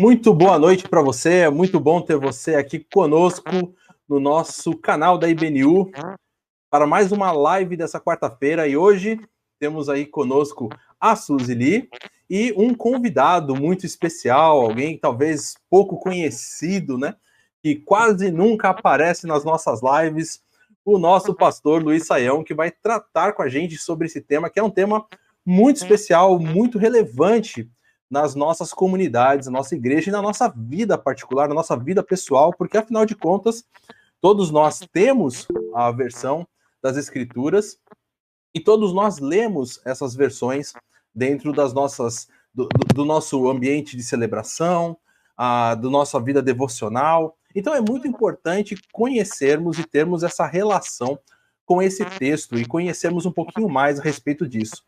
Muito boa noite para você, é muito bom ter você aqui conosco no nosso canal da IBNU para mais uma live dessa quarta-feira. E hoje temos aí conosco a Suzy Lee e um convidado muito especial, alguém talvez pouco conhecido, né? Que quase nunca aparece nas nossas lives, o nosso pastor Luiz Saião, que vai tratar com a gente sobre esse tema, que é um tema muito especial, muito relevante nas nossas comunidades, na nossa igreja e na nossa vida particular, na nossa vida pessoal, porque afinal de contas, todos nós temos a versão das Escrituras e todos nós lemos essas versões dentro das nossas do nosso ambiente de celebração, do nossa vida devocional. Então é muito importante conhecermos e termos essa relação com esse texto e conhecermos um pouquinho mais a respeito disso.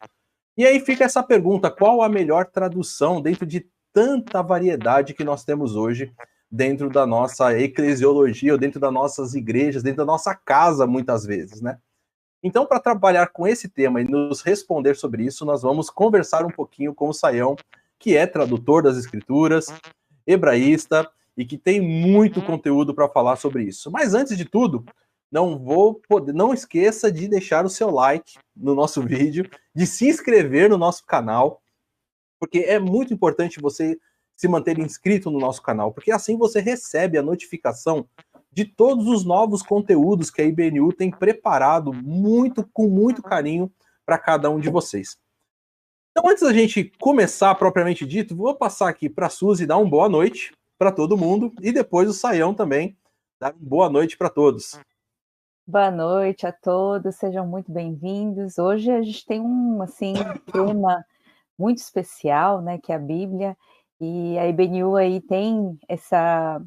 E aí fica essa pergunta: qual a melhor tradução dentro de tanta variedade que nós temos hoje dentro da nossa eclesiologia, ou dentro das nossas igrejas, dentro da nossa casa, muitas vezes, né? Então, para trabalhar com esse tema e nos responder sobre isso, nós vamos conversar um pouquinho com o Saião, que é tradutor das Escrituras, hebraísta, e que tem muito conteúdo para falar sobre isso. Mas antes de tudo, não esqueça de deixar o seu like no nosso vídeo, de se inscrever no nosso canal, porque é muito importante você se manter inscrito no nosso canal, porque assim você recebe a notificação de todos os novos conteúdos que a IBNU tem preparado com muito carinho para cada um de vocês. Então, antes da gente começar propriamente dito, vou passar aqui para a Suzy dar uma boa noite para todo mundo e depois o Saião também dar uma boa noite para todos. Boa noite a todos, sejam muito bem-vindos. Hoje a gente tem um tema muito especial, né, que é a Bíblia, e a IBNU aí tem essa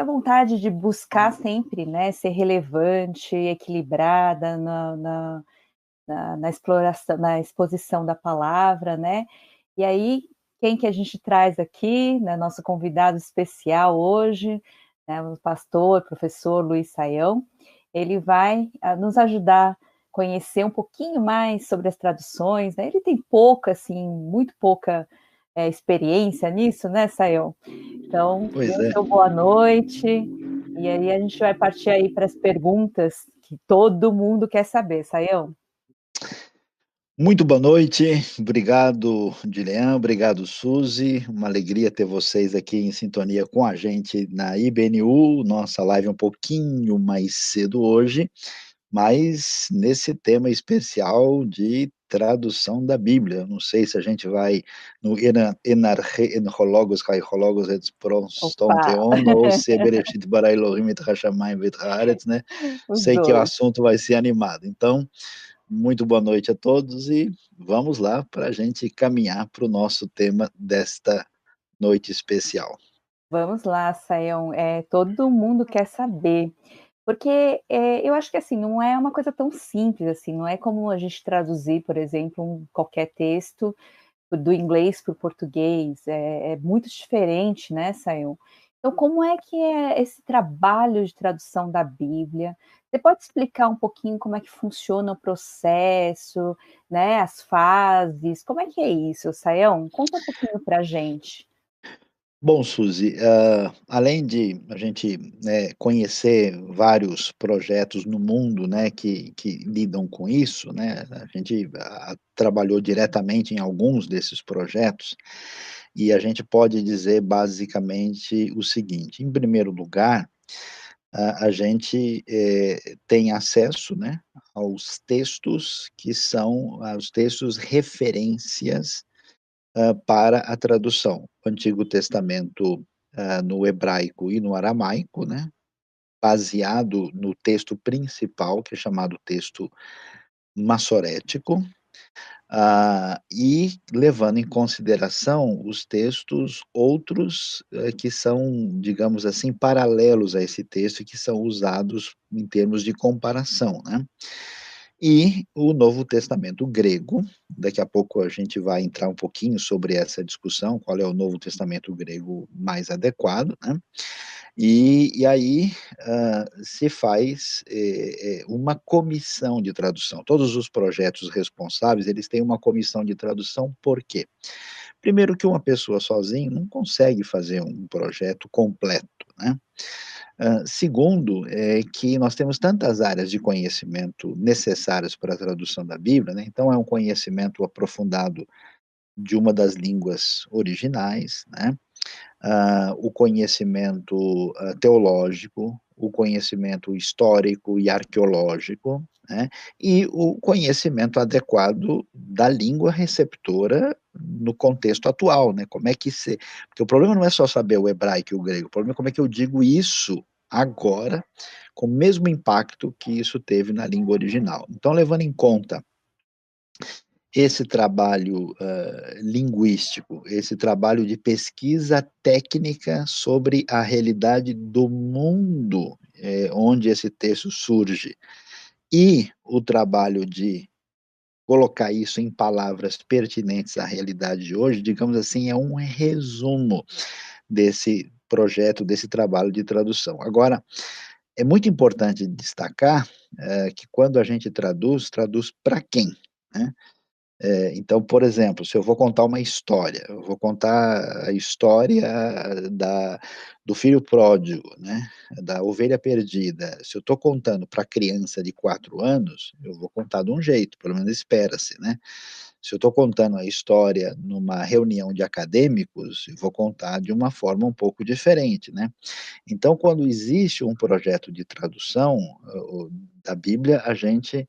vontade de buscar sempre, né, ser relevante, equilibrada na exploração, na exposição da palavra, né? E aí, quem que a gente traz aqui, né, nosso convidado especial hoje, né, o pastor, professor Luiz Saião, ele vai nos ajudar a conhecer um pouquinho mais sobre as traduções, né? Ele tem muito pouca experiência nisso, né, Saião? Então, dê o seu boa noite, e aí a gente vai partir aí para as perguntas que todo mundo quer saber, Saião. Muito boa noite, obrigado, Dilean, obrigado, Suzy, uma alegria ter vocês aqui em sintonia com a gente na IBNU, nossa live um pouquinho mais cedo hoje, mas nesse tema especial de tradução da Bíblia. Não sei se a gente vai no Enarchologos, Caichologos et Prostonteon, ou se é Bereshit bara Elohim et Hashamayim et Haaretz, né? Sei que o assunto vai ser animado, então muito boa noite a todos e vamos lá para a gente caminhar para o nosso tema desta noite especial. Vamos lá, Saião. Todo mundo quer saber, porque eu acho que assim não é uma coisa tão simples assim, não é como a gente traduzir, por exemplo, qualquer texto do inglês para o português, é muito diferente, né, Saião? Então, como é que é esse trabalho de tradução da Bíblia? Você pode explicar um pouquinho como é que funciona o processo, né, as fases, como é que é isso, Saião? Conta um pouquinho para a gente. Bom, Suzy, além de a gente, né, conhecer vários projetos no mundo, né, que lidam com isso, né, a gente trabalhou diretamente em alguns desses projetos, e a gente pode dizer basicamente o seguinte: em primeiro lugar, a gente tem acesso, né, aos textos que são os textos referências para a tradução. O Antigo Testamento no hebraico e no aramaico, né, baseado no texto principal, que é chamado texto massorético, e levando em consideração os textos outros que são, digamos assim, paralelos a esse texto e que são usados em termos de comparação, né? E o Novo Testamento grego, daqui a pouco a gente vai entrar um pouquinho sobre essa discussão, qual é o Novo Testamento grego mais adequado, né? E aí se faz uma comissão de tradução. Todos os projetos responsáveis, eles têm uma comissão de tradução, por quê? Primeiro que uma pessoa sozinha não consegue fazer um projeto completo, né. Segundo, é que nós temos tantas áreas de conhecimento necessárias para a tradução da Bíblia, né, então é um conhecimento aprofundado de uma das línguas originais, né, o conhecimento, teológico, o conhecimento histórico e arqueológico, né, e o conhecimento adequado da língua receptora no contexto atual, né, como é que se porque o problema não é só saber o hebraico e o grego, o problema é como é que eu digo isso agora, com o mesmo impacto que isso teve na língua original. Então, levando em conta esse trabalho, linguístico, esse trabalho de pesquisa técnica sobre a realidade do mundo, onde esse texto surge, e o trabalho de colocar isso em palavras pertinentes à realidade de hoje, digamos assim, é um resumo desse projeto, desse trabalho de tradução. Agora, é muito importante destacar, que quando a gente traduz, traduz para quem, né? Então, por exemplo, se eu vou contar uma história, eu vou contar a história da do filho pródigo, né, da ovelha perdida. Se eu estou contando para criança de 4 anos, eu vou contar de um jeito, pelo menos espera-se, né. Se eu estou contando a história numa reunião de acadêmicos, eu vou contar de uma forma um pouco diferente, né. Então, quando existe um projeto de tradução, da Bíblia, a gente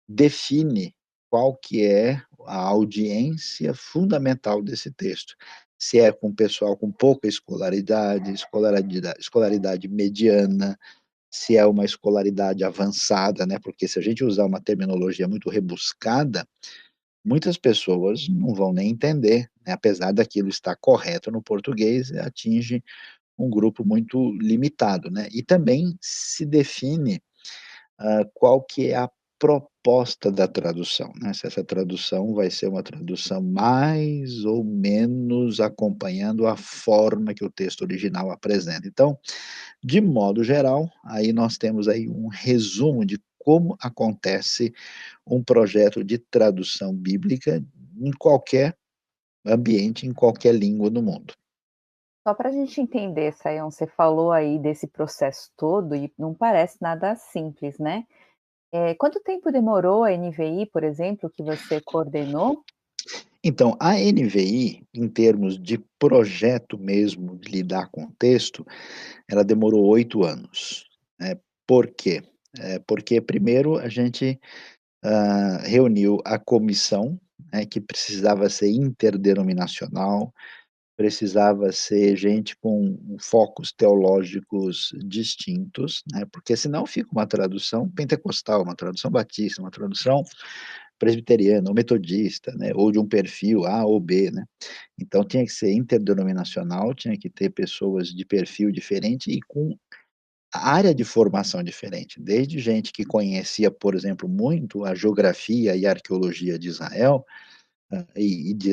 define qual que é a audiência fundamental desse texto. Se é com pessoal com pouca escolaridade, escolaridade mediana, se é uma escolaridade avançada, né, porque se a gente usar uma terminologia muito rebuscada, muitas pessoas não vão nem entender, né, apesar daquilo estar correto no português, atinge um grupo muito limitado, né. E também se define qual que é a proposta da tradução, né, se essa tradução vai ser uma tradução mais ou menos acompanhando a forma que o texto original apresenta. Então, de modo geral, aí nós temos aí um resumo de como acontece um projeto de tradução bíblica em qualquer ambiente, em qualquer língua do mundo. Só para a gente entender, Sayão, você falou aí desse processo todo e não parece nada simples, né? Quanto tempo demorou a NVI, por exemplo, que você coordenou? Então, a NVI, em termos de projeto mesmo, de lidar com o texto, ela demorou 8 anos, né. Por quê? Porque primeiro a gente, reuniu a comissão, né, que precisava ser interdenominacional, precisava ser gente com focos teológicos distintos, né, porque senão fica uma tradução pentecostal, uma tradução batista, uma tradução presbiteriana ou metodista, né, ou de um perfil A ou B, né. Então tinha que ser interdenominacional, tinha que ter pessoas de perfil diferente e com a área de formação diferente, desde gente que conhecia, por exemplo, muito a geografia e a arqueologia de Israel,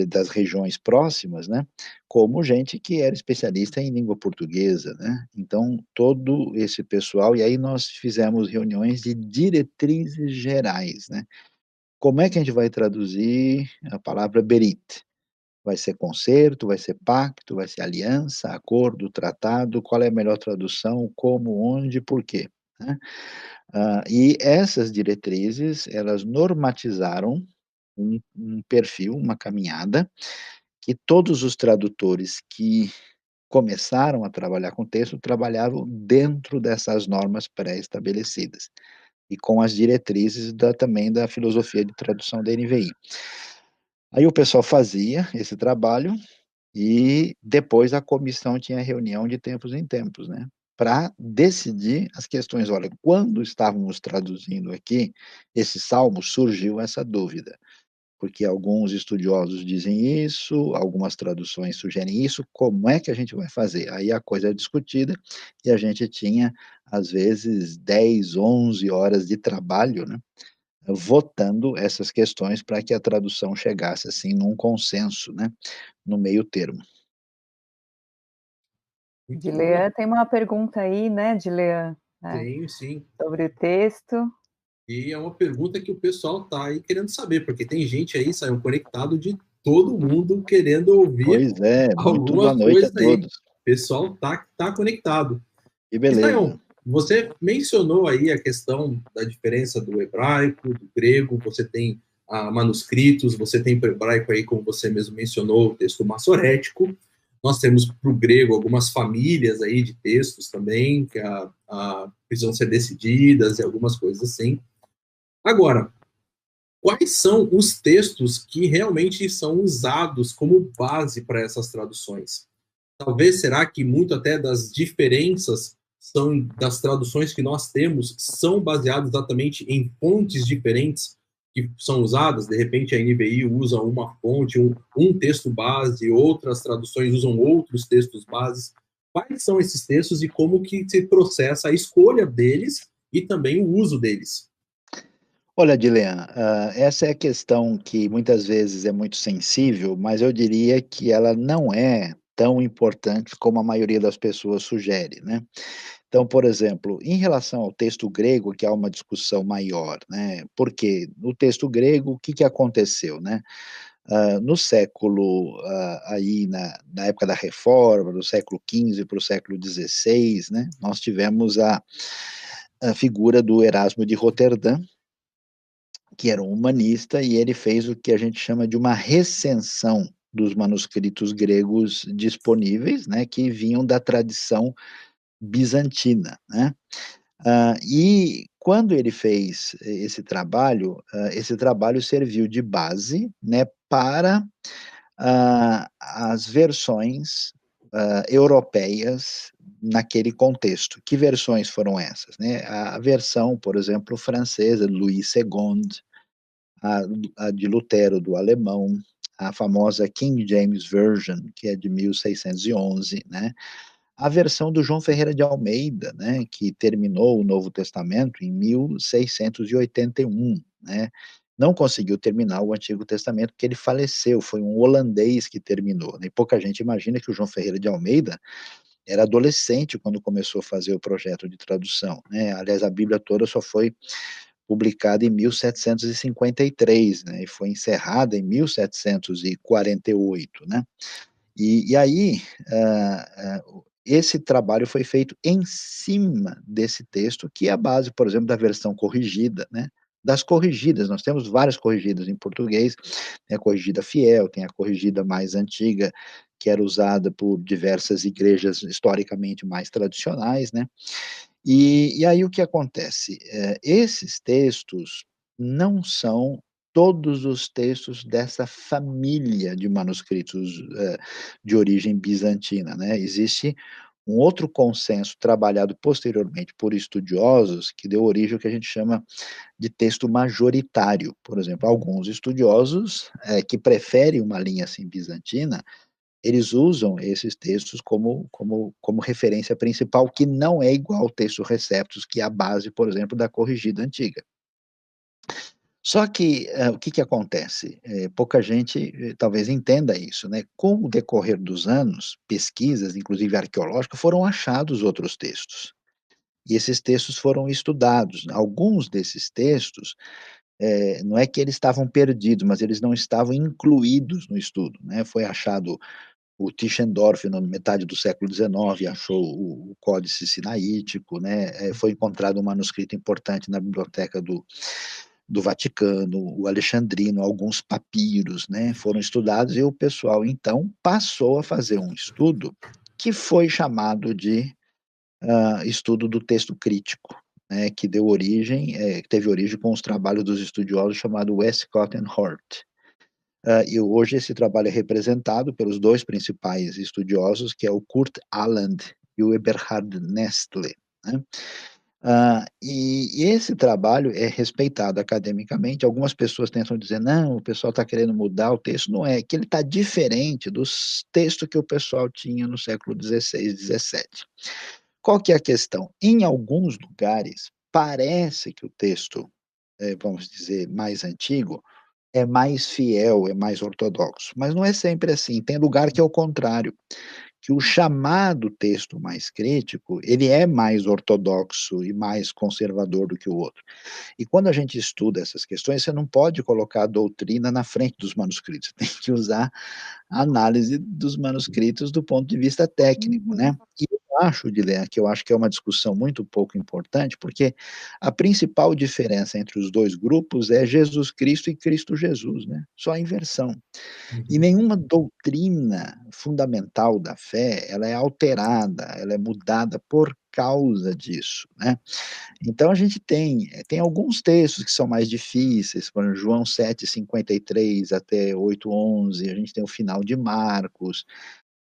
das regiões próximas, né, como gente que era especialista em língua portuguesa, né. Então todo esse pessoal e aí nós fizemos reuniões de diretrizes gerais, né. Como é que a gente vai traduzir a palavra berit? Vai ser concerto, vai ser pacto, vai ser aliança, acordo, tratado, qual é a melhor tradução, como, onde, por quê, né. E essas diretrizes, elas normatizaram um perfil, uma caminhada, que todos os tradutores que começaram a trabalhar com texto, trabalhavam dentro dessas normas pré-estabelecidas, e com as diretrizes também da filosofia de tradução da NVI. Aí o pessoal fazia esse trabalho e depois a comissão tinha reunião de tempos em tempos, né, para decidir as questões. Olha, quando estávamos traduzindo aqui esse salmo, surgiu essa dúvida, porque alguns estudiosos dizem isso, algumas traduções sugerem isso, como é que a gente vai fazer? Aí a coisa é discutida e a gente tinha, às vezes, 10, 11 horas de trabalho, né, votando essas questões para que a tradução chegasse, assim, num consenso, né, no meio termo. De Muito boa. Lean, tem uma pergunta aí, né, de Lean, né, Tenho, sim. sobre o texto. E é uma pergunta que o pessoal tá aí querendo saber, porque tem gente aí, saiu conectado de todo mundo querendo ouvir Pois é, muito alguma boa noite a coisa aí. O todos. pessoal tá conectado. Que E, beleza. Sayão, você mencionou aí a questão da diferença do hebraico, do grego, você tem manuscritos, você tem para o hebraico aí, como você mesmo mencionou, o texto massorético. Nós temos para o grego algumas famílias aí de textos também, que precisam ser decididas e algumas coisas assim. Agora, quais são os textos que realmente são usados como base para essas traduções? Talvez será que muito até das diferenças são das traduções que nós temos são baseadas exatamente em fontes diferentes que são usadas. De repente a NVI usa uma fonte, um texto base, outras traduções usam outros textos bases. Quais são esses textos e como que se processa a escolha deles e também o uso deles? Olha, Dilean, essa é a questão que muitas vezes é muito sensível, mas eu diria que ela não é tão importante como a maioria das pessoas sugere, né? Então, por exemplo, em relação ao texto grego, que há uma discussão maior, né? Porque no texto grego, o que que aconteceu, né? No século, aí na época da Reforma, do século XV para o século XVI, né? Nós tivemos a figura do Erasmo de Roterdã, que era um humanista, e ele fez o que a gente chama de uma recensão dos manuscritos gregos disponíveis, né, que vinham da tradição bizantina, né? E quando ele fez esse trabalho serviu de base, né, para as versões europeias naquele contexto. Que versões foram essas, né? A versão, por exemplo, francesa, Louis II, a, a de Lutero, do alemão, a famosa King James Version, que é de 1611, né? A versão do João Ferreira de Almeida, né, que terminou o Novo Testamento em 1681, né? Não conseguiu terminar o Antigo Testamento porque ele faleceu, foi um holandês que terminou, né? E pouca gente imagina que o João Ferreira de Almeida era adolescente quando começou a fazer o projeto de tradução, né? Aliás, a Bíblia toda só foi publicada em 1753, né, e foi encerrada em 1748, né? E aí, esse trabalho foi feito em cima desse texto, que é a base, por exemplo, da versão corrigida, né? Das corrigidas, nós temos várias corrigidas em português, tem a corrigida fiel, tem a corrigida mais antiga, que era usada por diversas igrejas historicamente mais tradicionais, né? E aí o que acontece? Esses textos não são todos os textos dessa família de manuscritos de origem bizantina, né? Existe um outro consenso trabalhado posteriormente por estudiosos que deu origem ao que a gente chama de texto majoritário. Por exemplo, alguns estudiosos que preferem uma linha assim bizantina, eles usam esses textos como referência principal, que não é igual ao texto Receptus, que é a base, por exemplo, da corrigida antiga. Só que o que acontece? Pouca gente talvez entenda isso, né? Com o decorrer dos anos, pesquisas, inclusive arqueológicas, foram achados outros textos. E esses textos foram estudados. Alguns desses textos, não é que eles estavam perdidos, mas eles não estavam incluídos no estudo, né? Foi achado o Tischendorf, na metade do século XIX, achou o Códice Sinaítico, né? Foi encontrado um manuscrito importante na biblioteca do Vaticano, o Alexandrino, alguns papiros, né? Foram estudados e o pessoal, então, passou a fazer um estudo que foi chamado de estudo do texto crítico, né? Que deu origem, que teve origem com os trabalhos dos estudiosos chamado Westcott and Hort. E hoje esse trabalho é representado pelos dois principais estudiosos, que é o Kurt Aland e o Eberhard Nestle, né? E esse trabalho é respeitado academicamente. Algumas pessoas tentam dizer, não, o pessoal está querendo mudar o texto. Não é, que ele está diferente dos textos que o pessoal tinha no século XVI, XVII. Qual que é a questão? Em alguns lugares, parece que o texto, vamos dizer, mais antigo, é mais fiel, é mais ortodoxo. Mas não é sempre assim. Tem lugar que é o contrário, que o chamado texto mais crítico, ele é mais ortodoxo e mais conservador do que o outro. E quando a gente estuda essas questões, você não pode colocar a doutrina na frente dos manuscritos, você tem que usar a análise dos manuscritos do ponto de vista técnico, né? E eu acho, Dilean, que eu acho que é uma discussão muito pouco importante, porque a principal diferença entre os dois grupos é Jesus Cristo e Cristo Jesus, né? Só a inversão. E nenhuma doutrina fundamental da fé, ela é alterada, ela é mudada por causa disso, né? Então a gente tem alguns textos que são mais difíceis, por exemplo, João 7:53 até 8:11, a gente tem o final de Marcos,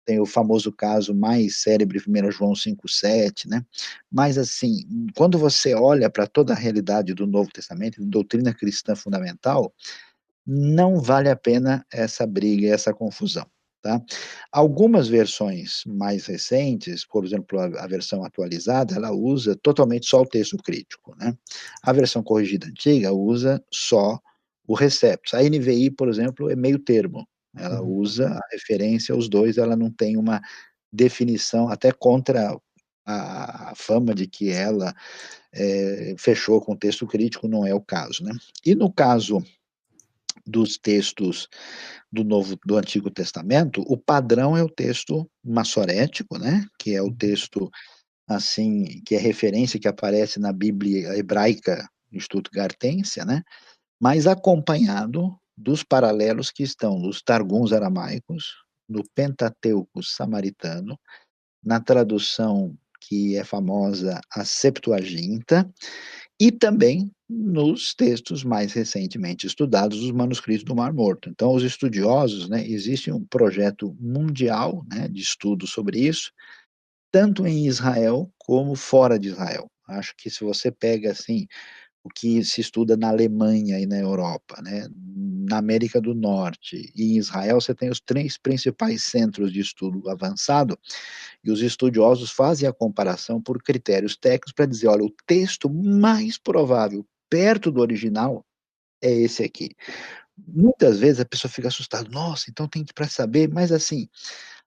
tem o famoso caso mais célebre, 1 João 5:7, né? Mas assim, quando você olha para toda a realidade do Novo Testamento, doutrina cristã fundamental, não vale a pena essa briga e essa confusão, tá? Algumas versões mais recentes, por exemplo, a versão atualizada, ela usa totalmente só o texto crítico, né? A versão corrigida antiga usa só o Receptus. A NVI, por exemplo, é meio termo. Ela usa a referência aos dois, ela não tem uma definição, até contra a fama de que ela fechou com o texto crítico, não é o caso, né? E no caso dos textos do Antigo Testamento, o padrão é o texto massorético, né, que é o texto, assim, que é referência, que aparece na Bíblia hebraica Stuttgartense, né, mas acompanhado dos paralelos que estão nos Targums aramaicos, no Pentateuco samaritano, na tradução que é famosa, a Septuaginta, e também nos textos mais recentemente estudados, os manuscritos do Mar Morto. Então, os estudiosos, né, existe um projeto mundial, né, de estudo sobre isso, tanto em Israel como fora de Israel. Acho que se você pega, assim, o que se estuda na Alemanha e na Europa, né, na América do Norte e em Israel, você tem os 3 principais centros de estudo avançado, e os estudiosos fazem a comparação por critérios técnicos para dizer, olha, o texto mais provável perto do original é esse aqui. Muitas vezes a pessoa fica assustada, nossa, então tem que para saber, mas assim,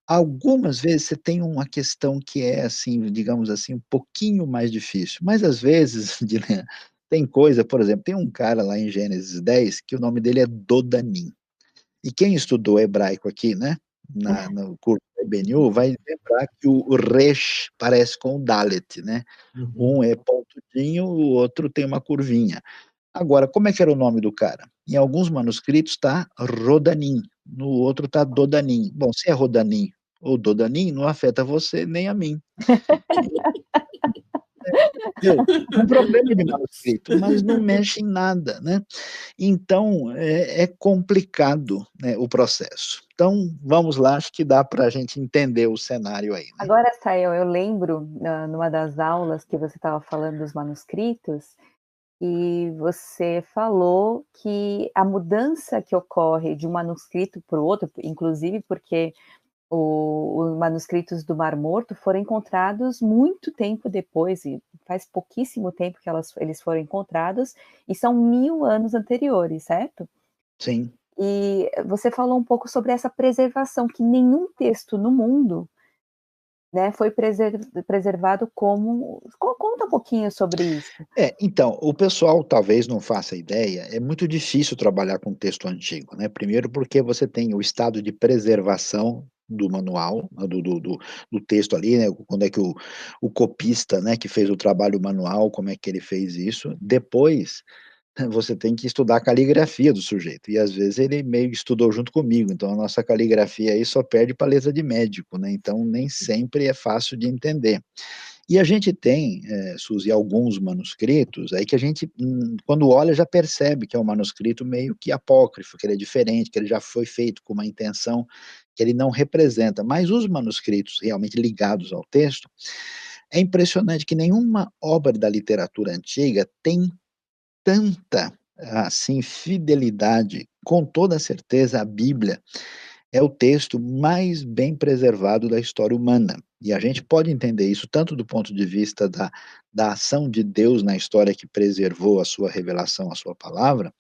algumas vezes você tem uma questão que é assim, digamos assim, um pouquinho mais difícil, mas às vezes, Dilean, tem coisa, por exemplo, tem um cara lá em Gênesis 10 que o nome dele é Dodanim. E quem estudou hebraico aqui, né, no curso da IBNU, vai lembrar que o resh parece com o dalet, né? Um é pontudinho, o outro tem uma curvinha. Agora, como é que era o nome do cara? Em alguns manuscritos está Rodanim, no outro está Dodanim. Bom, se é Rodanim ou Dodanim, não afeta você nem a mim. Um problema de manuscrito, mas não mexe em nada, né? Então, é complicado, né, o processo. Então, vamos lá, acho que dá para a gente entender o cenário aí, né? Agora, Sael, eu lembro, numa das aulas que você estava falando dos manuscritos, e você falou que a mudança que ocorre de um manuscrito para o outro, inclusive porque os manuscritos do Mar Morto foram encontrados muito tempo depois, e faz pouquíssimo tempo que eles foram encontrados, e são 1000 anos anteriores, certo? Sim. E você falou um pouco sobre essa preservação, que nenhum texto no mundo, né, foi preservado como... Conta um pouquinho sobre isso. Então, o pessoal talvez não faça ideia, é muito difícil trabalhar com texto antigo, né? Primeiro porque você tem o estado de preservação do manual, do texto ali, né? Quando é que o copista, né, que fez o trabalho manual, como é que ele fez isso. Depois, você tem que estudar a caligrafia do sujeito, e às vezes ele meio que estudou junto comigo, então a nossa caligrafia aí só perde para letra de médico, né? Então nem sempre é fácil de entender. E a gente tem, Suzy, alguns manuscritos aí que a gente, quando olha, já percebe que é um manuscrito meio que apócrifo, que ele é diferente, que ele já foi feito com uma intenção que ele não representa. Mas os manuscritos realmente ligados ao texto, é impressionante que nenhuma obra da literatura antiga tem tanta, assim, fidelidade. Com toda certeza, a Bíblia é o texto mais bem preservado da história humana. E a gente pode entender isso tanto do ponto de vista da ação de Deus na história que preservou a sua revelação, a sua palavra,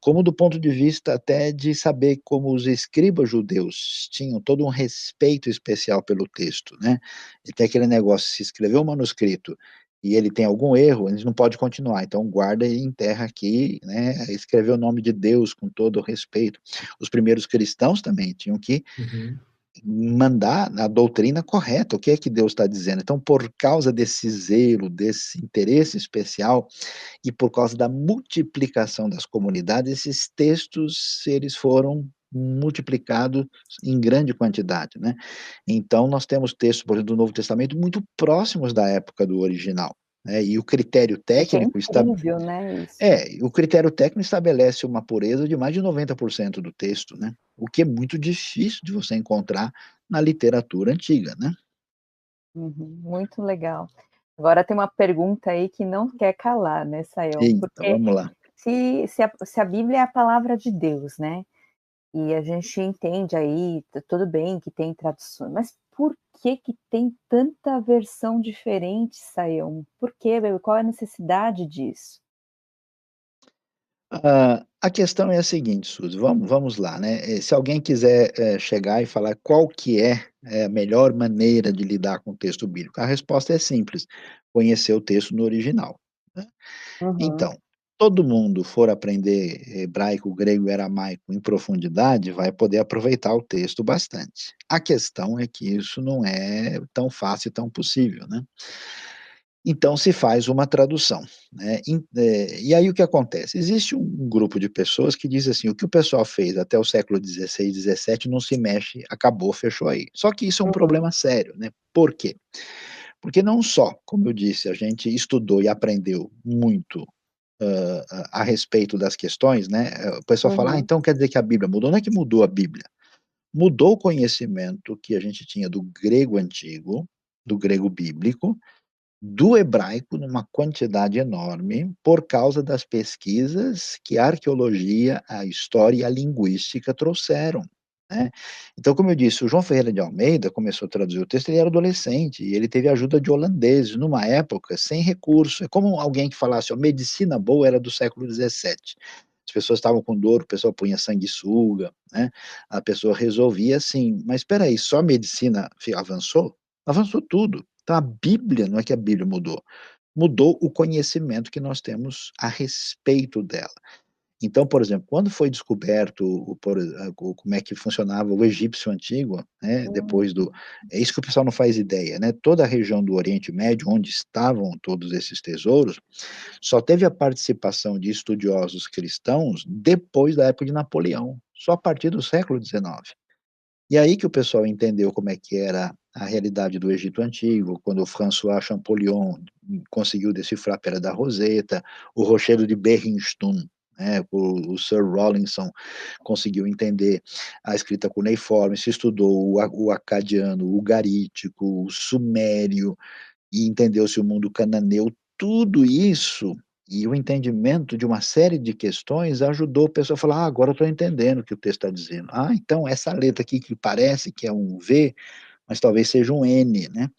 como do ponto de vista até de saber como os escribas judeus tinham todo um respeito especial pelo texto, né? E tem aquele negócio, se escreveu um manuscrito e ele tem algum erro, eles não pode continuar, então guarda e enterra aqui, né? Escreveu o nome de Deus com todo o respeito. Os primeiros cristãos também tinham que mandar a doutrina correta, o que é que Deus está dizendo. Então, por causa desse zelo, desse interesse especial, e por causa da multiplicação das comunidades, esses textos, eles foram multiplicados em grande quantidade, né? Então, nós temos textos, por exemplo, do Novo Testamento muito próximos da época do original, né? E o critério É que é técnico está... incrível, né, isso. o critério técnico estabelece uma pureza de mais de 90% do texto, né? O que é muito difícil de você encontrar na literatura antiga, né? Uhum, muito legal. Agora tem uma pergunta aí que não quer calar, né, Sayão? Então, Porque vamos lá. se a Bíblia é a palavra de Deus, né? E a gente entende aí, tudo bem que tem traduções, mas por que que tem tanta versão diferente, Sayão? Por quê? Qual é a necessidade disso? A questão é a seguinte, Suzy, vamos lá, né? Se alguém quiser chegar e falar qual que é a melhor maneira de lidar com o texto bíblico, a resposta é simples: conhecer o texto no original, né? Uhum, Então, todo mundo for aprender hebraico, grego e aramaico em profundidade, vai poder aproveitar o texto bastante. A questão é que isso não é tão fácil e tão possível, né? Então se faz uma tradução, né? E aí o que acontece? Existe um grupo de pessoas que diz assim: o que o pessoal fez até o século XVI, XVII não se mexe, acabou, fechou aí. Só que isso é um uhum, problema sério, né? Por quê? Porque não só, como eu disse, a gente estudou e aprendeu muito a respeito das questões, né? O pessoal fala, uhum. então quer dizer que a Bíblia mudou? Não é que mudou a Bíblia, mudou o conhecimento que a gente tinha do grego antigo, do grego bíblico, do hebraico numa quantidade enorme por causa das pesquisas que a arqueologia, a história e a linguística trouxeram, né? Então, como eu disse, o João Ferreira de Almeida começou a traduzir o texto, ele era adolescente, e ele teve ajuda de holandeses, numa época sem recurso. É como alguém que falasse, ó, medicina boa era do século XVII. As pessoas estavam com dor, o pessoal punha sanguessuga, né? A pessoa resolvia assim, mas espera aí, só a medicina avançou? Avançou tudo. Então, a Bíblia, não é que a Bíblia mudou, mudou o conhecimento que nós temos a respeito dela. Então, por exemplo, quando foi descoberto como é que funcionava o egípcio antigo, né, depois do... É isso que o pessoal não faz ideia, né? Toda a região do Oriente Médio, onde estavam todos esses tesouros, só teve a participação de estudiosos cristãos depois da época de Napoleão, só a partir do século XIX. E aí que o pessoal entendeu como é que era a realidade do Egito Antigo, quando o François Champollion conseguiu decifrar a Pedra da Roseta, o Rochedo de Berrinstun, né, o Sir Rawlinson conseguiu entender a escrita cuneiforme, se estudou o acadiano, o garítico, o sumério, e entendeu-se o mundo cananeu, tudo isso e o entendimento de uma série de questões ajudou a pessoa a falar, agora eu estou entendendo o que o texto está dizendo. Então essa letra aqui que parece que é um V, mas talvez seja um N, né?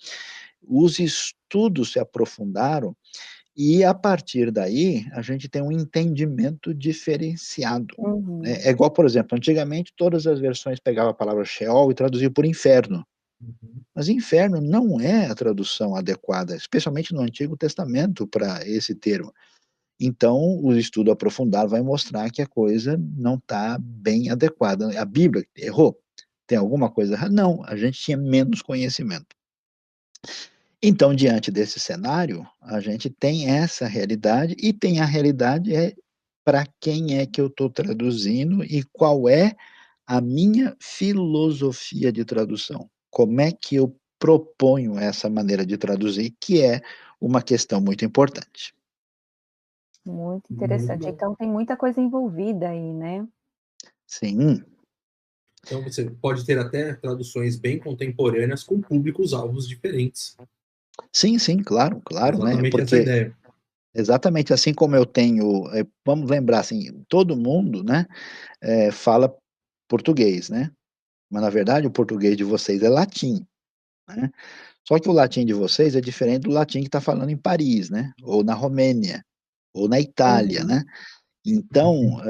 Os estudos se aprofundaram e a partir daí a gente tem um entendimento diferenciado, né? Uhum. É igual, por exemplo, antigamente todas as versões pegavam a palavra Sheol e traduziam por inferno. Mas inferno não é a tradução adequada, especialmente no Antigo Testamento, para esse termo. Então, o estudo aprofundado vai mostrar que a coisa não está bem adequada. A Bíblia errou? Tem alguma coisa errada? Não, a gente tinha menos conhecimento. Então, diante desse cenário, a gente tem essa realidade, e tem a realidade para quem é que eu estou traduzindo e qual é a minha filosofia de tradução. Como é que eu proponho essa maneira de traduzir, que é uma questão muito importante. Muito Muito interessante. bom. Então tem muita coisa envolvida aí, né? Sim, Então você pode ter até traduções bem contemporâneas com públicos-alvos diferentes. sim, claro, né? Exatamente essa Porque ideia. exatamente assim como eu tenho, vamos lembrar assim, todo mundo, né, fala português, né? Mas na verdade o português de vocês é latim, né? Só que o latim de vocês é diferente do latim que está falando em Paris, né? Ou na Romênia, ou na Itália, Uhum. né? Então,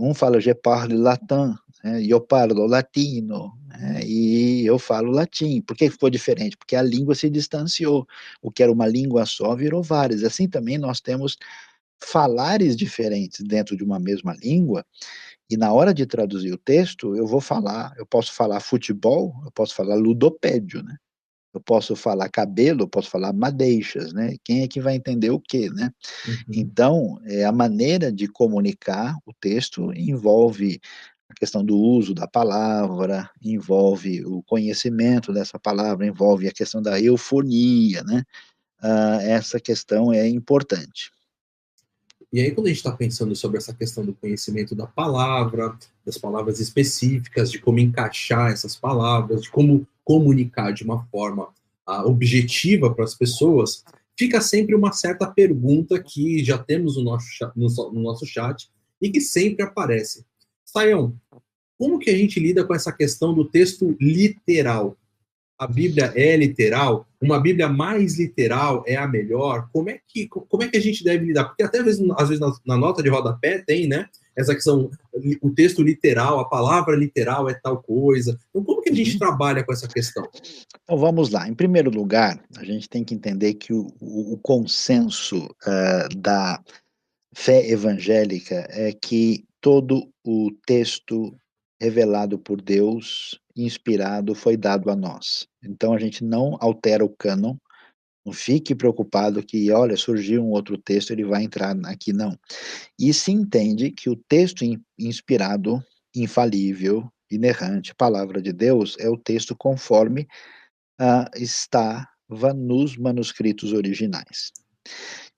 um fala, je parle latin, né, e eu parlo latino, né, e eu falo latim. Por que ficou diferente? Porque a língua se distanciou. O que era uma língua só virou várias. Assim também nós temos falares diferentes dentro de uma mesma língua, e na hora de traduzir o texto, eu posso falar futebol, eu posso falar ludopédio, né? Eu posso falar cabelo, eu posso falar madeixas, né? Quem é que vai entender o quê, né? Uhum. Então, a maneira de comunicar o texto envolve a questão do uso da palavra, envolve o conhecimento dessa palavra, envolve a questão da eufonia, né? Essa questão é importante. E aí, quando a gente está pensando sobre essa questão do conhecimento da palavra, das palavras específicas, de como encaixar essas palavras, de como comunicar de uma forma objetiva para as pessoas, fica sempre uma certa pergunta que já temos no nosso chat e que sempre aparece. Sayão, como que a gente lida com essa questão do texto literal? A Bíblia é literal? Uma Bíblia mais literal é a melhor? Como é que a gente deve lidar? Porque até às vezes na nota de rodapé tem, né? Essa questão, o texto literal, a palavra literal é tal coisa. Então, como que a gente trabalha com essa questão? Então vamos lá. Em primeiro lugar, a gente tem que entender que o consenso da fé evangélica é que todo o texto revelado por Deus, inspirado, foi dado a nós. Então a gente não altera o cânon, não fique preocupado que, olha, surgiu um outro texto, ele vai entrar aqui, não. E se entende que o texto inspirado, infalível, inerrante, palavra de Deus, é o texto conforme estava nos manuscritos originais.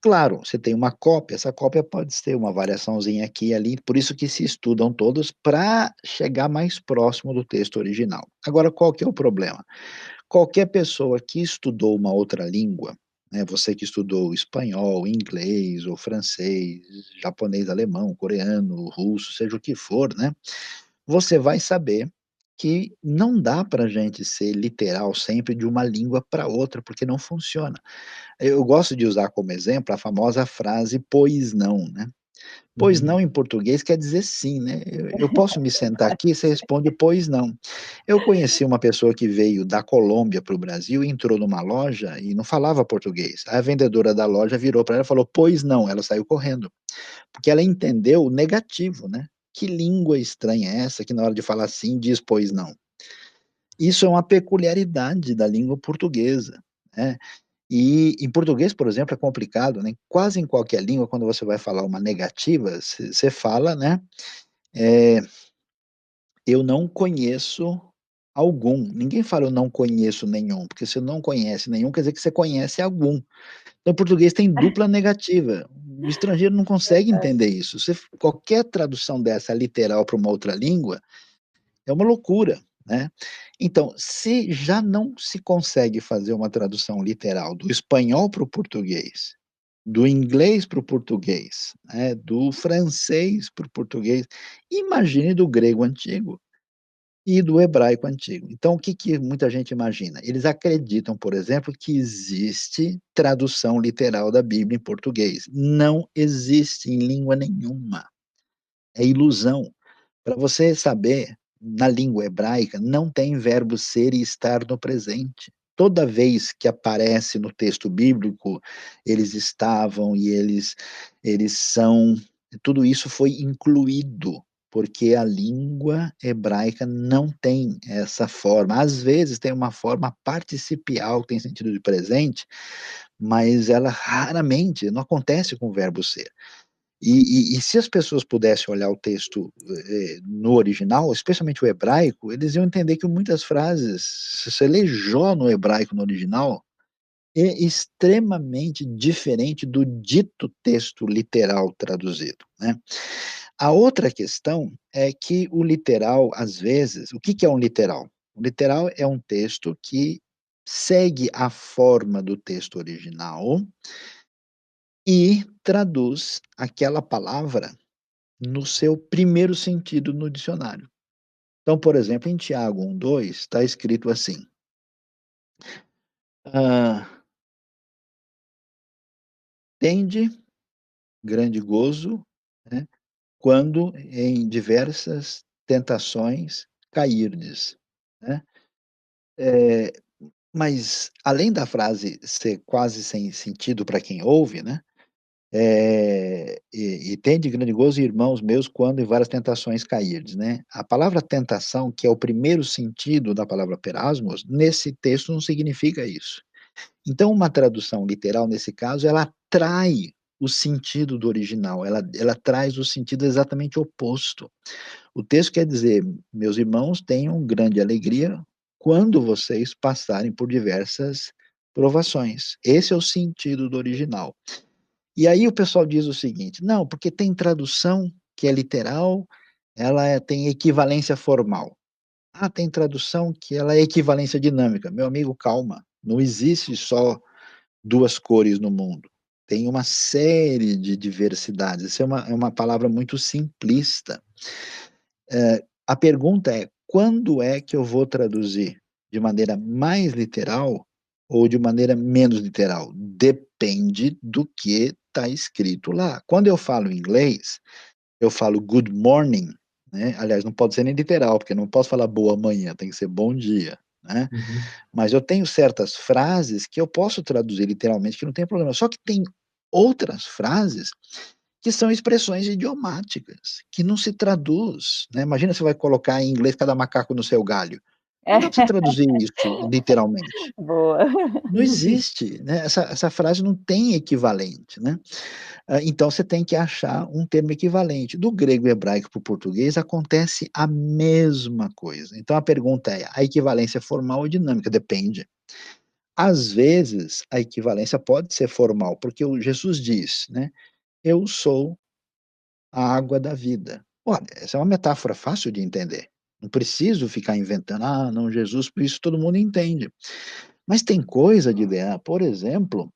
Claro, você tem uma cópia, essa cópia pode ter uma variaçãozinha aqui e ali, por isso que se estudam todos para chegar mais próximo do texto original. Agora, qual que é o problema? Qualquer pessoa que estudou uma outra língua, né, você que estudou espanhol, inglês ou francês, japonês, alemão, coreano, russo, seja o que for, né, você vai saber que não dá para a gente ser literal sempre de uma língua para outra, porque não funciona. Eu gosto de usar como exemplo a famosa frase "pois não", né. Pois Uhum. não em português quer dizer sim, né. Eu posso me sentar aqui, você responde pois não. Eu conheci uma pessoa que veio da Colômbia para o Brasil, entrou numa loja e não falava português. A vendedora da loja virou para ela e falou: "Pois não", ela saiu correndo, porque ela entendeu o negativo, né. Que língua estranha é essa que na hora de falar sim diz pois não? Isso é uma peculiaridade da língua portuguesa, né. E em português, por exemplo, é complicado, né, quase em qualquer língua, quando você vai falar uma negativa, você fala, né, eh, "eu não conheço algum", ninguém fala "eu não conheço nenhum", porque se não conhece nenhum, quer dizer que você conhece algum. Então, em português tem dupla negativa, o estrangeiro não consegue entender isso. Qualquer tradução dessa literal para uma outra língua, é uma loucura, né. Então, se já não se consegue fazer uma tradução literal do espanhol para o português, do inglês para o português, né, do francês para o português, imagine do grego antigo e do hebraico antigo. Então, o que que muita gente imagina? Eles acreditam, por exemplo, que existe tradução literal da Bíblia em português. Não existe em língua nenhuma, é ilusão. Para você saber, na língua hebraica não tem verbo ser e estar no presente. Toda vez que aparece no texto bíblico, eles estavam e eles são, tudo isso foi incluído, porque a língua hebraica não tem essa forma. Às vezes tem uma forma participial que tem sentido de presente, mas ela raramente, não acontece com o verbo ser. E se as pessoas pudessem olhar o texto, no original, especialmente o hebraico, eles iam entender que muitas frases, se você lê Jó no hebraico no original, é extremamente diferente do dito texto literal traduzido, né. A outra questão é que o literal, às vezes, o que que é um literal? O literal é um texto que segue a forma do texto original e traduz aquela palavra no seu primeiro sentido no dicionário. Então, por exemplo, em Tiago 1:2 está escrito assim: "Hã, tende grande gozo né? Quando em diversas tentações cairdes, né? Mas além da frase ser quase sem sentido para quem ouve, né? E tende grande gozo, irmãos meus, quando em várias tentações cairdes, né? A palavra tentação, que é o primeiro sentido da palavra perasmos, nesse texto não significa isso. Então, uma tradução literal, nesse caso, ela trai o sentido do original, ela traz o sentido exatamente oposto. O texto quer dizer, meus irmãos, tenham grande alegria quando vocês passarem por diversas provações. Esse é o sentido do original. E aí o pessoal diz o seguinte: não, porque tem tradução que é literal, tem equivalência formal. Ah, tem tradução que ela é equivalência dinâmica. Meu amigo, calma. Não existe só duas cores no mundo. Tem uma série de diversidades. Isso é uma palavra muito simplista. A pergunta é: quando é que eu vou traduzir de maneira mais literal ou de maneira menos literal? Depende do que está escrito lá. Quando eu falo inglês, eu falo good morning, né? Aliás, não pode ser nem literal, porque não posso falar boa manhã, tem que ser bom dia, né? Uhum. Mas eu tenho certas frases que eu posso traduzir literalmente, que não tem problema. Só que tem outras frases que são expressões idiomáticas, que não se traduz, né? Imagina você vai colocar em inglês cada macaco no seu galho. Não dá para você traduzir isso literalmente. Boa. Não existe, né? Essa frase não tem equivalente, né? Então você tem que achar um termo equivalente. Do grego e hebraico para o português acontece a mesma coisa. Então a pergunta é: a equivalência é formal ou dinâmica? Depende. Às vezes a equivalência pode ser formal, porque o Jesus diz, né? Eu sou a água da vida. Olha, essa é uma metáfora fácil de entender. Não preciso ficar inventando, ah, não, Jesus, por isso todo mundo entende. Mas tem coisa de ideia, por exemplo,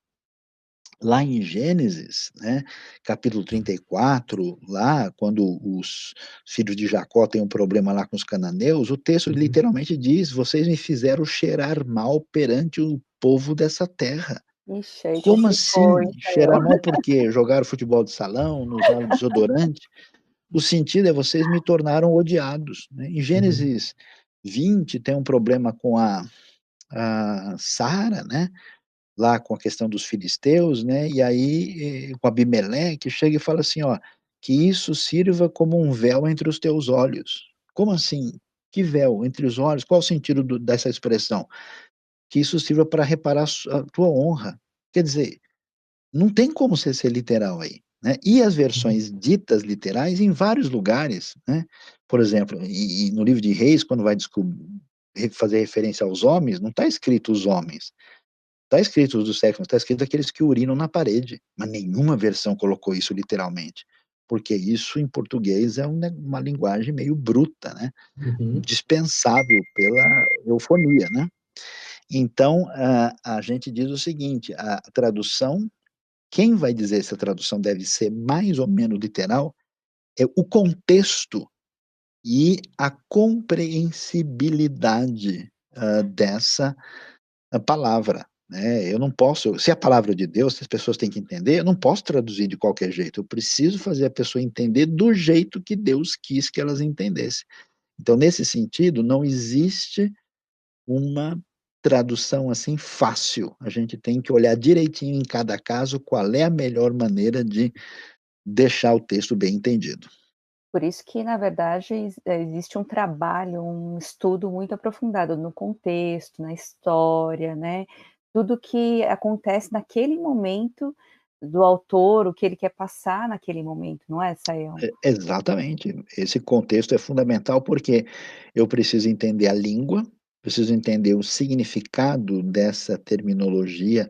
lá em Gênesis, né, capítulo 34, lá, quando os filhos de Jacó têm um problema lá com os cananeus, o texto Uhum. literalmente diz: vocês me fizeram cheirar mal perante o povo dessa terra. Ixi, aí Como complicou, assim? hein, Sayão? Cheirar mal por quê? Jogaram futebol de salão, não usaram desodorante? O sentido é vocês me tornaram odiados, né? Em Uhum. Gênesis 20 tem um problema com a Sara, né? Lá com a questão dos filisteus, né? E aí com Abimeleque chega e fala assim, ó, que isso sirva como um véu entre os teus olhos. Como assim? Que véu entre os olhos? Qual o sentido dessa expressão? Que isso sirva para reparar a tua honra. Quer dizer, não tem como você ser literal aí, né? E as versões ditas literais em vários lugares, né? Por exemplo, no livro de Reis, quando vai fazer referência aos homens, não está escrito os homens, está escrito os do sexo, está escrito aqueles que urinam na parede, mas nenhuma versão colocou isso literalmente, porque isso em português é uma linguagem meio bruta, né? Uhum. Dispensável pela eufonia, né? Então, a gente diz o seguinte, a tradução, quem vai dizer se a tradução deve ser mais ou menos literal é o contexto e a compreensibilidade dessa palavra. Né? Eu não posso, se é a palavra de Deus, se as pessoas têm que entender, eu não posso traduzir de qualquer jeito. Eu preciso fazer a pessoa entender do jeito que Deus quis que elas entendessem. Então, nesse sentido, não existe uma tradução assim fácil. A gente tem que olhar direitinho em cada caso qual é a melhor maneira de deixar o texto bem entendido. Por isso que, na verdade, existe um trabalho, um estudo muito aprofundado no contexto, na história, né, tudo que acontece naquele momento do autor, o que ele quer passar naquele momento, não é, Sayão? Exatamente. Esse contexto é fundamental porque eu preciso entender a língua, preciso entender o significado dessa terminologia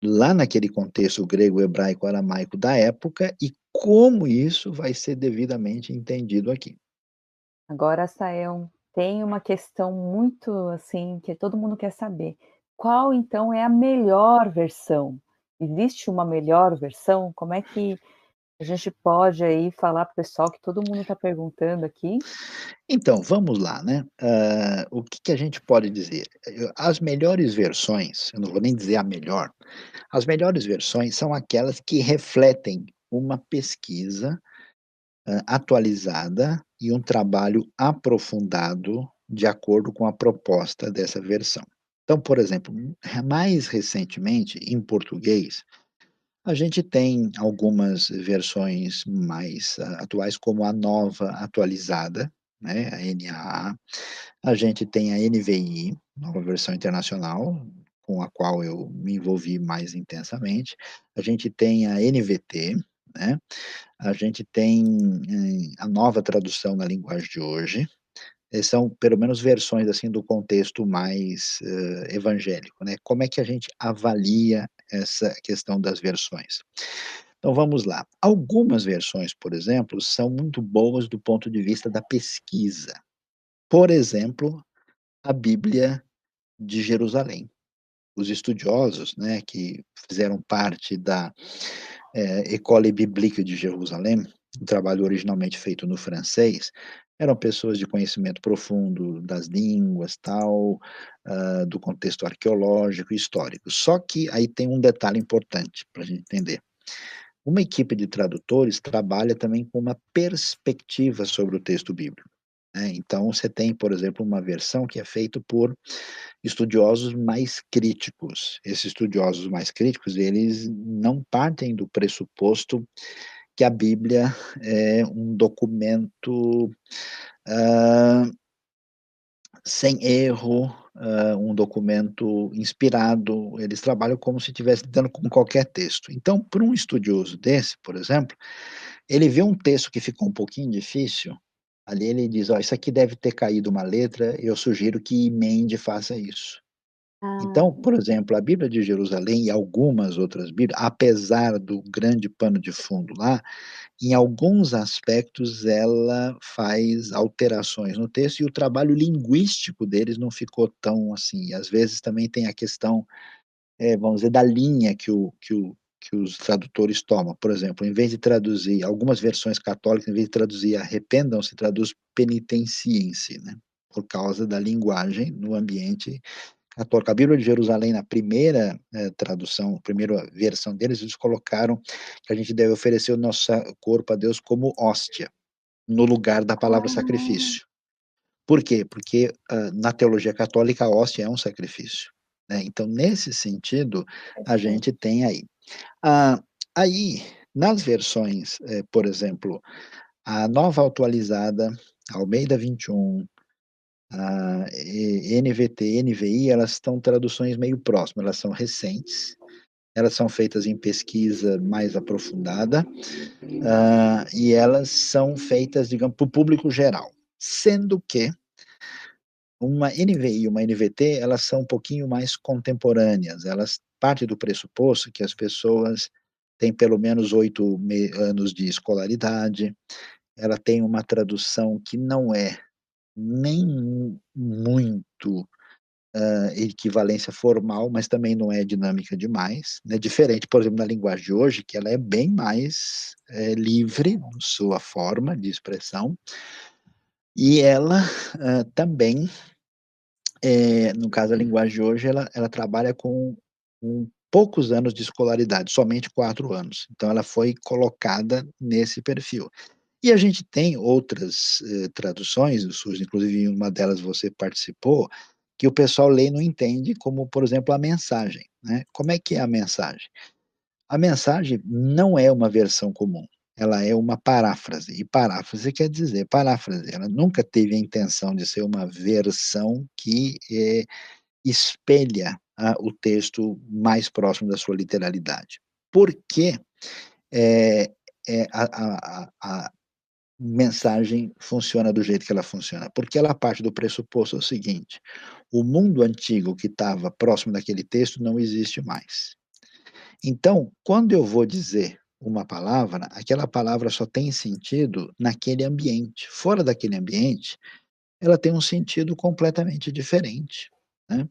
lá naquele contexto grego, hebraico, aramaico da época e como isso vai ser devidamente entendido aqui. Agora, Sayão, tem uma questão muito, assim, que todo mundo quer saber. Qual, então, é a melhor versão? Existe uma melhor versão? Como é que a gente pode aí falar para o pessoal que todo mundo está perguntando aqui? Então, vamos lá, né? O que que a gente pode dizer? As melhores versões, eu não vou nem dizer a melhor, as melhores versões são aquelas que refletem uma pesquisa atualizada e um trabalho aprofundado de acordo com a proposta dessa versão. Então, por exemplo, mais recentemente, em português, a gente tem algumas versões mais atuais, como a nova atualizada, né, a NAA. A gente tem a NVI, nova versão internacional, com a qual eu me envolvi mais intensamente. A gente tem a NVT, né? A gente tem a nova tradução na linguagem de hoje. São pelo menos versões assim do contexto mais evangélico, né? Como é que a gente avalia essa questão das versões? Então vamos lá. Algumas versões, por exemplo, são muito boas do ponto de vista da pesquisa. Por exemplo, a Bíblia de Jerusalém. Os estudiosos, né, que fizeram parte da École Biblique de Jerusalém, um trabalho originalmente feito no francês, eram pessoas de conhecimento profundo das línguas, tal, do contexto arqueológico e histórico. Só que aí tem um detalhe importante para a gente entender. Uma equipe de tradutores trabalha também com uma perspectiva sobre o texto bíblico, né? Então, você tem, por exemplo, uma versão que é feita por estudiosos mais críticos. Esses estudiosos mais críticos, eles não partem do pressuposto que a Bíblia é um documento sem erro, um documento inspirado. Eles trabalham como se estivesse lidando com qualquer texto. Então, para um estudioso desse, por exemplo, ele vê um texto que ficou um pouquinho difícil, ali ele diz: ó, isso aqui deve ter caído uma letra, eu sugiro que emende e faça isso. Ah, Então, por exemplo, a Bíblia de Jerusalém e algumas outras Bíblias, apesar do grande pano de fundo lá, em alguns aspectos ela faz alterações no texto e o trabalho linguístico deles não ficou tão assim. E às vezes também tem a questão, vamos dizer, da linha que os tradutores tomam. Por exemplo, em vez de traduzir, algumas versões católicas, em vez de traduzir arrependam-se, traduz penitenciem-se, né? Por causa da linguagem no ambiente católico. A Bíblia de Jerusalém, na primeira tradução, primeira versão deles, eles colocaram que a gente deve oferecer o nosso corpo a Deus como hóstia, no lugar da palavra ah, sacrifício. Por quê? Porque na teologia católica a hóstia é um sacrifício, né? Então, nesse sentido, a perfeito. gente tem aí. Ah, aí, nas versões, por exemplo, a nova atualizada, Almeida 21, a NVT, NVI, elas estão traduções meio próximas, elas são recentes, elas são feitas em pesquisa mais aprofundada, e elas são feitas, digamos, para o público geral, sendo que uma NVI e uma NVT, elas são um pouquinho mais contemporâneas, elas partem do pressuposto que as pessoas têm pelo menos 8 anos de escolaridade, ela tem uma tradução que não é nem muito equivalência formal, mas também não é dinâmica demais, né? Diferente, por exemplo, da linguagem de hoje, que ela é bem mais livre na sua forma de expressão, e ela também, no caso da linguagem de hoje, ela trabalha com poucos anos de escolaridade, somente 4 anos. Então, ela foi colocada nesse perfil. E a gente tem outras traduções, inclusive em uma delas você participou, que o pessoal lê e não entende, como, por exemplo, a mensagem, né? Como é que é a mensagem? A mensagem não é uma versão comum, ela é uma paráfrase, e paráfrase quer dizer paráfrase, ela nunca teve a intenção de ser uma versão que espelha o texto mais próximo da sua literalidade. Por que eh, a mensagem funciona do jeito que ela funciona? Porque ela parte do pressuposto seguinte: o mundo antigo que estava próximo daquele texto não existe mais. Então, quando eu vou dizer uma palavra, aquela palavra só tem sentido naquele ambiente. Fora daquele ambiente, ela tem um sentido completamente diferente, né?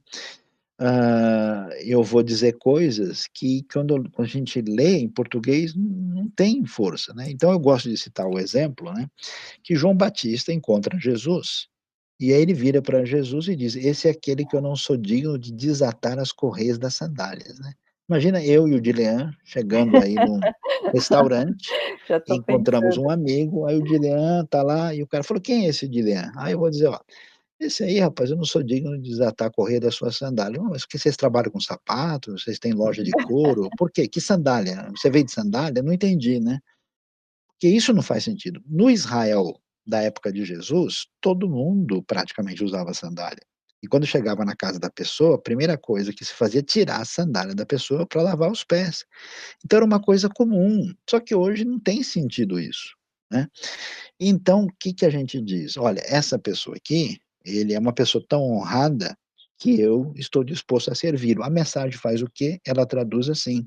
Eu vou dizer coisas que quando a gente lê em português não tem força, né? Então eu gosto de citar o exemplo, né, que João Batista encontra Jesus, e aí ele vira para Jesus e diz: "Esse é aquele que eu não sou digno de desatar as correias das sandálias", né? Imagina eu e o Dilean chegando aí num restaurante, Já estou encontramos pensando. um amigo, aí o Dilean tá lá e o cara falou: "Quem é esse Dilean?" Aí eu vou dizer: "Ó, esse aí, rapaz, eu não sou digno de desatar a correia da sua sandália." "Não, mas que vocês trabalham com sapato? Vocês têm loja de couro? Por quê? Que sandália? Você veio de sandália?" Não entendi, né? Porque isso não faz sentido. No Israel da época de Jesus, todo mundo praticamente usava sandália. E quando chegava na casa da pessoa, a primeira coisa que se fazia é tirar a sandália da pessoa para lavar os pés. Então era uma coisa comum, só que hoje não tem sentido isso, né. Então o que que a gente diz? "Olha, essa pessoa aqui, ele é uma pessoa tão honrada que eu estou disposto a servi-lo." A mensagem faz o quê? Ela traduz assim: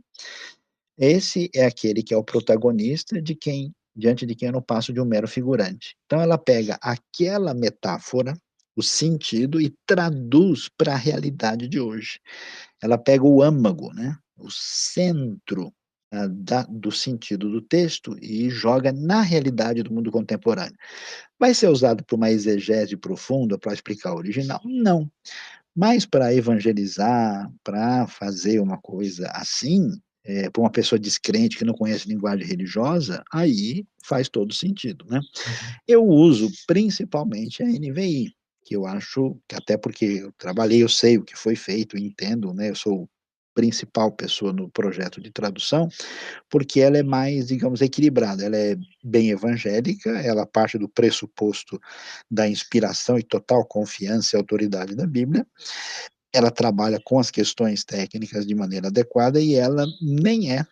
"Esse é aquele que é o protagonista de quem diante de quem eu não passo de um mero figurante." Então ela pega aquela metáfora, o sentido, e traduz para a realidade de hoje. Ela pega o âmago, né, o centro, do sentido do texto e joga na realidade do mundo contemporâneo. Vai ser usado para uma exegese profunda, para explicar o original? Não. Mas para evangelizar, para fazer uma coisa assim, para uma pessoa descrente que não conhece linguagem religiosa, aí faz todo sentido, né. Uhum. Eu uso principalmente a NVI, que eu acho que até porque eu trabalhei, eu sei o que foi feito, entendo, né, eu sou principal pessoa no projeto de tradução, porque ela é mais, digamos, equilibrada, ela é bem evangélica, ela parte do pressuposto da inspiração e total confiança e autoridade da Bíblia, ela trabalha com as questões técnicas de maneira adequada e ela nem é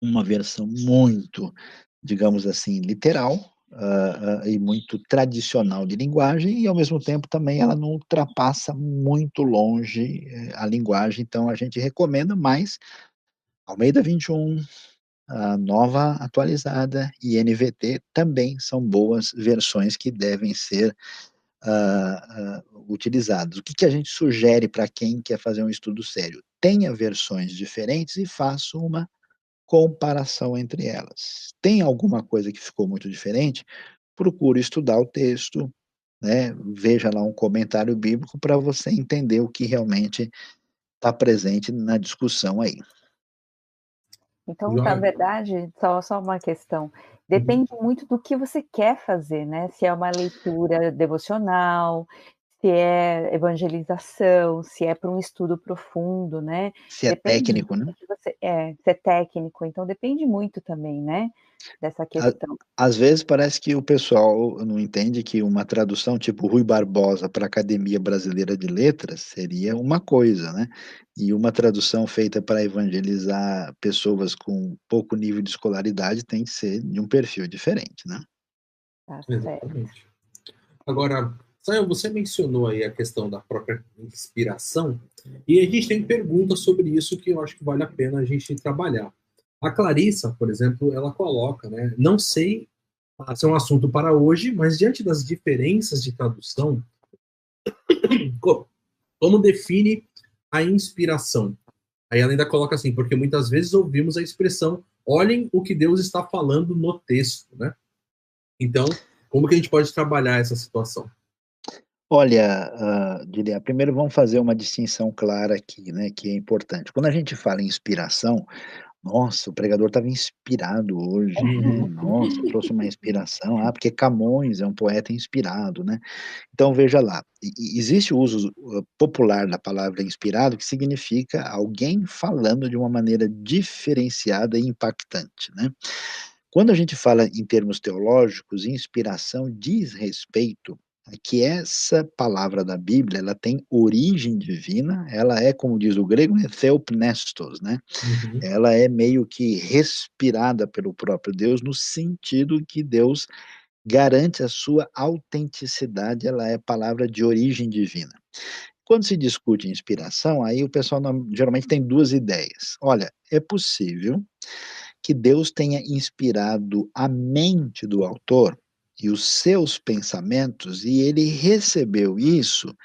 uma versão muito, digamos assim, literal, e muito tradicional de linguagem, e ao mesmo tempo também ela não ultrapassa muito longe, a linguagem, então a gente recomenda mais Almeida 21, a nova atualizada e NVT também são boas versões que devem ser, utilizadas. O que que a gente sugere para quem quer fazer um estudo sério? Tenha versões diferentes e faça uma comparação entre elas. Tem alguma coisa que ficou muito diferente? Procure estudar o texto, né, veja lá um comentário bíblico para você entender o que realmente está presente na discussão aí. Então, na Joia. verdade, só uma questão, Uhum. depende muito do que você quer fazer, né, se é uma leitura devocional, se é evangelização, se é para um estudo profundo, né, Se é depende técnico, muito né. do que você se é técnico, então depende muito também, né, dessa A questão. Às vezes parece que o pessoal não entende que uma tradução tipo Rui Barbosa para a Academia Brasileira de Letras seria uma coisa, né, e uma tradução feita para evangelizar pessoas com pouco nível de escolaridade tem que ser de um perfil diferente, né. Tá certo. Exatamente. Agora, Sayão, você mencionou aí a questão da própria inspiração, e a gente tem perguntas sobre isso que eu acho que vale a pena a gente trabalhar. A Clarissa, por exemplo, ela coloca, né? Não sei se é um assunto para hoje, mas diante das diferenças de tradução, como define a inspiração? Aí ela ainda coloca assim, porque muitas vezes ouvimos a expressão, olhem o que Deus está falando no texto, né? Então, como que a gente pode trabalhar essa situação? Olha, diria primeiro vamos fazer uma distinção clara aqui, né, que é importante. Quando a gente fala em inspiração, nossa, o pregador estava inspirado hoje, né, nossa, trouxe uma inspiração, porque Camões é um poeta inspirado, né. Então veja lá, existe o uso, popular da palavra inspirado, que significa alguém falando de uma maneira diferenciada e impactante, né. Quando a gente fala em termos teológicos, inspiração diz respeito a que essa palavra da Bíblia, ela tem origem divina, ela é, como diz o grego, né, theopnestos, né, Uhum. ela é meio que respirada pelo próprio Deus, no sentido que Deus garante a sua autenticidade, ela é palavra de origem divina. Quando se discute inspiração, aí o pessoal geralmente tem 2 ideias. Olha, é possível que Deus tenha inspirado a mente do autor e os seus pensamentos, e ele recebeu isso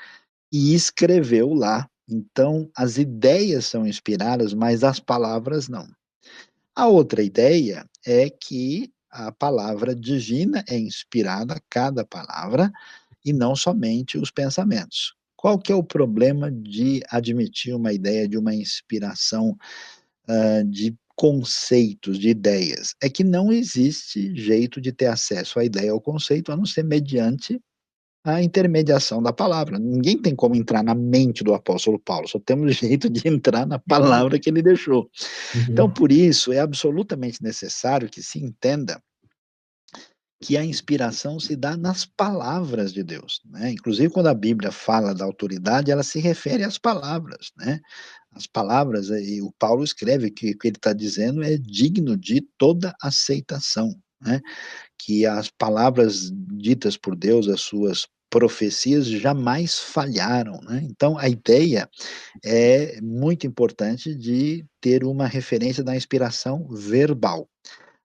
e escreveu lá. Então, as ideias são inspiradas, mas as palavras não. A outra ideia é que a palavra divina é inspirada, cada palavra, e não somente os pensamentos. Qual que é o problema de admitir uma ideia de uma inspiração de conceitos, de ideias? É que não existe jeito de ter acesso à ideia ou conceito a não ser mediante a intermediação da palavra. Ninguém tem como entrar na mente do apóstolo Paulo, só temos jeito de entrar na palavra que ele deixou. Então, Uhum. por isso, é absolutamente necessário que se entenda que a inspiração se dá nas palavras de Deus, né? Inclusive, quando a Bíblia fala da autoridade, ela se refere às palavras, né? As palavras, e o Paulo escreve que o que ele está dizendo é digno de toda aceitação, né? Que as palavras ditas por Deus, as suas profecias jamais falharam, né? Então, a ideia é muito importante de ter uma referência da inspiração verbal.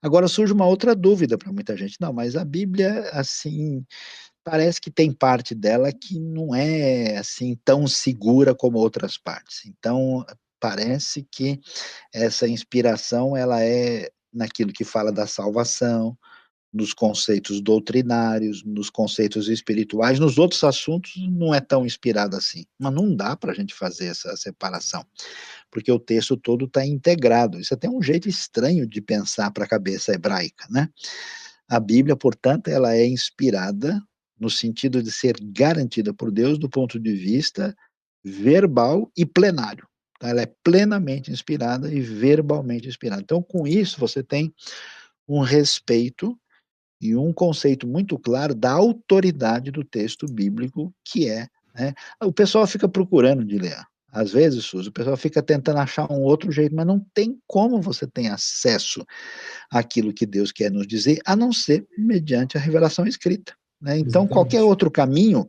Agora surge uma outra dúvida para muita gente. Não, mas a Bíblia, assim, parece que tem parte dela que não é, assim, tão segura como outras partes. Então, parece que essa inspiração, ela é naquilo que fala da salvação, nos conceitos doutrinários, nos conceitos espirituais, nos outros assuntos não é tão inspirada assim. Mas não dá para a gente fazer essa separação, porque o texto todo está integrado. Isso é até um jeito estranho de pensar para a cabeça hebraica, né? A Bíblia, portanto, ela é inspirada no sentido de ser garantida por Deus do ponto de vista verbal e plenário. Tá? Ela é plenamente inspirada e verbalmente inspirada. Então, com isso, você tem um respeito e um conceito muito claro da autoridade do texto bíblico, que é, né, o pessoal fica procurando de ler. Às vezes, Suzy, o pessoal fica tentando achar um outro jeito, mas não tem como você ter acesso àquilo que Deus quer nos dizer, a não ser mediante a revelação escrita, né? Então, qualquer Exatamente. outro caminho,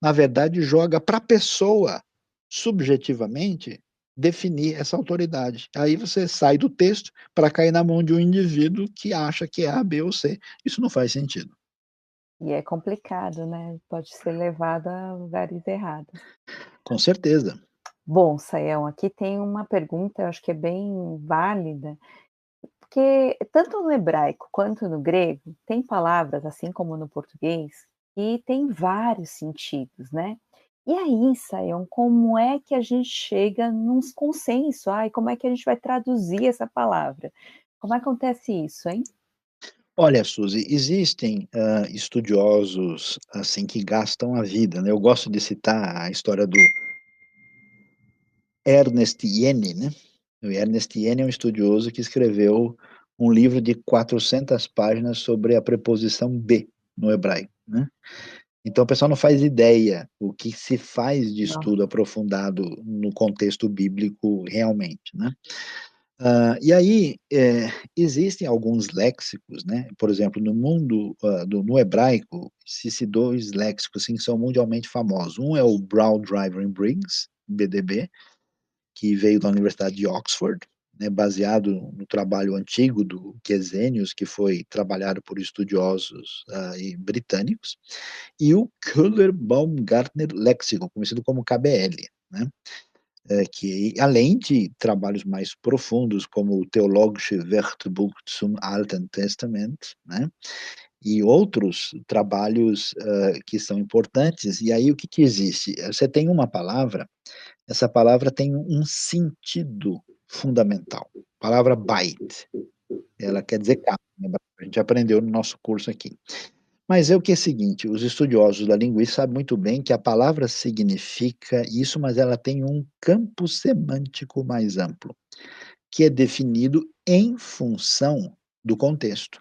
na verdade, joga para a pessoa, subjetivamente, definir essa autoridade. Aí você sai do texto para cair na mão de um indivíduo que acha que é A, B ou C. Isso não faz sentido. E é complicado, né, pode ser levado a lugares errados. Com certeza. Bom, Sayão, aqui tem uma pergunta, eu acho que é bem válida, porque tanto no hebraico quanto no grego, tem palavras, assim como no português, que tem vários sentidos, né. E aí, Sayão, como é que a gente chega num consenso? Ai, como é que a gente vai traduzir essa palavra? Como acontece isso, hein? Olha, Suzy, existem estudiosos assim que gastam a vida, né? Eu gosto de citar a história do Ernest Jenne, né? O Ernest Jenne é um estudioso que escreveu um livro de 400 páginas sobre a preposição be no hebraico, né? Então o pessoal não faz ideia o que se faz de Não. estudo aprofundado no contexto bíblico realmente, né? E aí, existem alguns léxicos, né? Por exemplo, no mundo, no hebraico, se dois léxicos assim, que são mundialmente famosos. Um é o Brown Driver and Briggs, BDB, que veio da Universidade de Oxford, né, baseado no trabalho antigo do Gesenius, que foi trabalhado por estudiosos britânicos, e o Köhler-Baumgartner Lexicon, conhecido como KBL, né? Que além de trabalhos mais profundos, como o Theologische Wörterbuch zum Alten Testament, né, e outros trabalhos que são importantes, e aí o que que existe? Você tem uma palavra, essa palavra tem um sentido fundamental. A palavra bait, ela quer dizer carne, né, a gente aprendeu no nosso curso aqui. Mas é o que é o seguinte, os estudiosos da linguística sabem muito bem que a palavra significa isso, mas ela tem um campo semântico mais amplo, que é definido em função do contexto.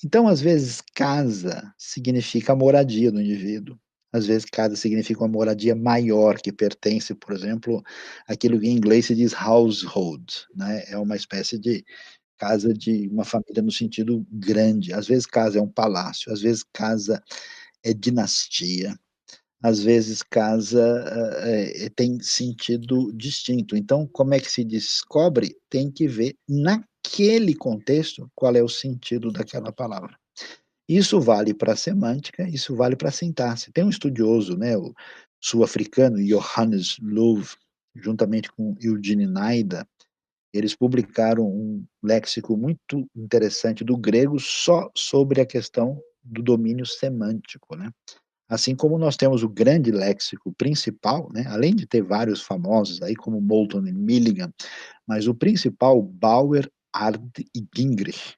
Então, às vezes, casa significa a moradia do indivíduo. Às vezes, casa significa uma moradia maior, que pertence, por exemplo, àquilo que em inglês se diz household, né? É uma espécie de casa de uma família no sentido grande. Às vezes casa é um palácio, às vezes casa é dinastia, às vezes casa tem sentido distinto. Então, como é que se descobre? Tem que ver naquele contexto qual é o sentido daquela palavra. Isso vale para a semântica, isso vale para a sintaxe. Tem um estudioso, né, o sul-africano Johannes Löw, juntamente com Eugene Naida, eles publicaram um léxico muito interessante do grego só sobre a questão do domínio semântico, né? Assim como nós temos o grande léxico principal, né, além de ter vários famosos aí, como Moulton e Milligan, mas o principal, Bauer, Ard e Gingrich,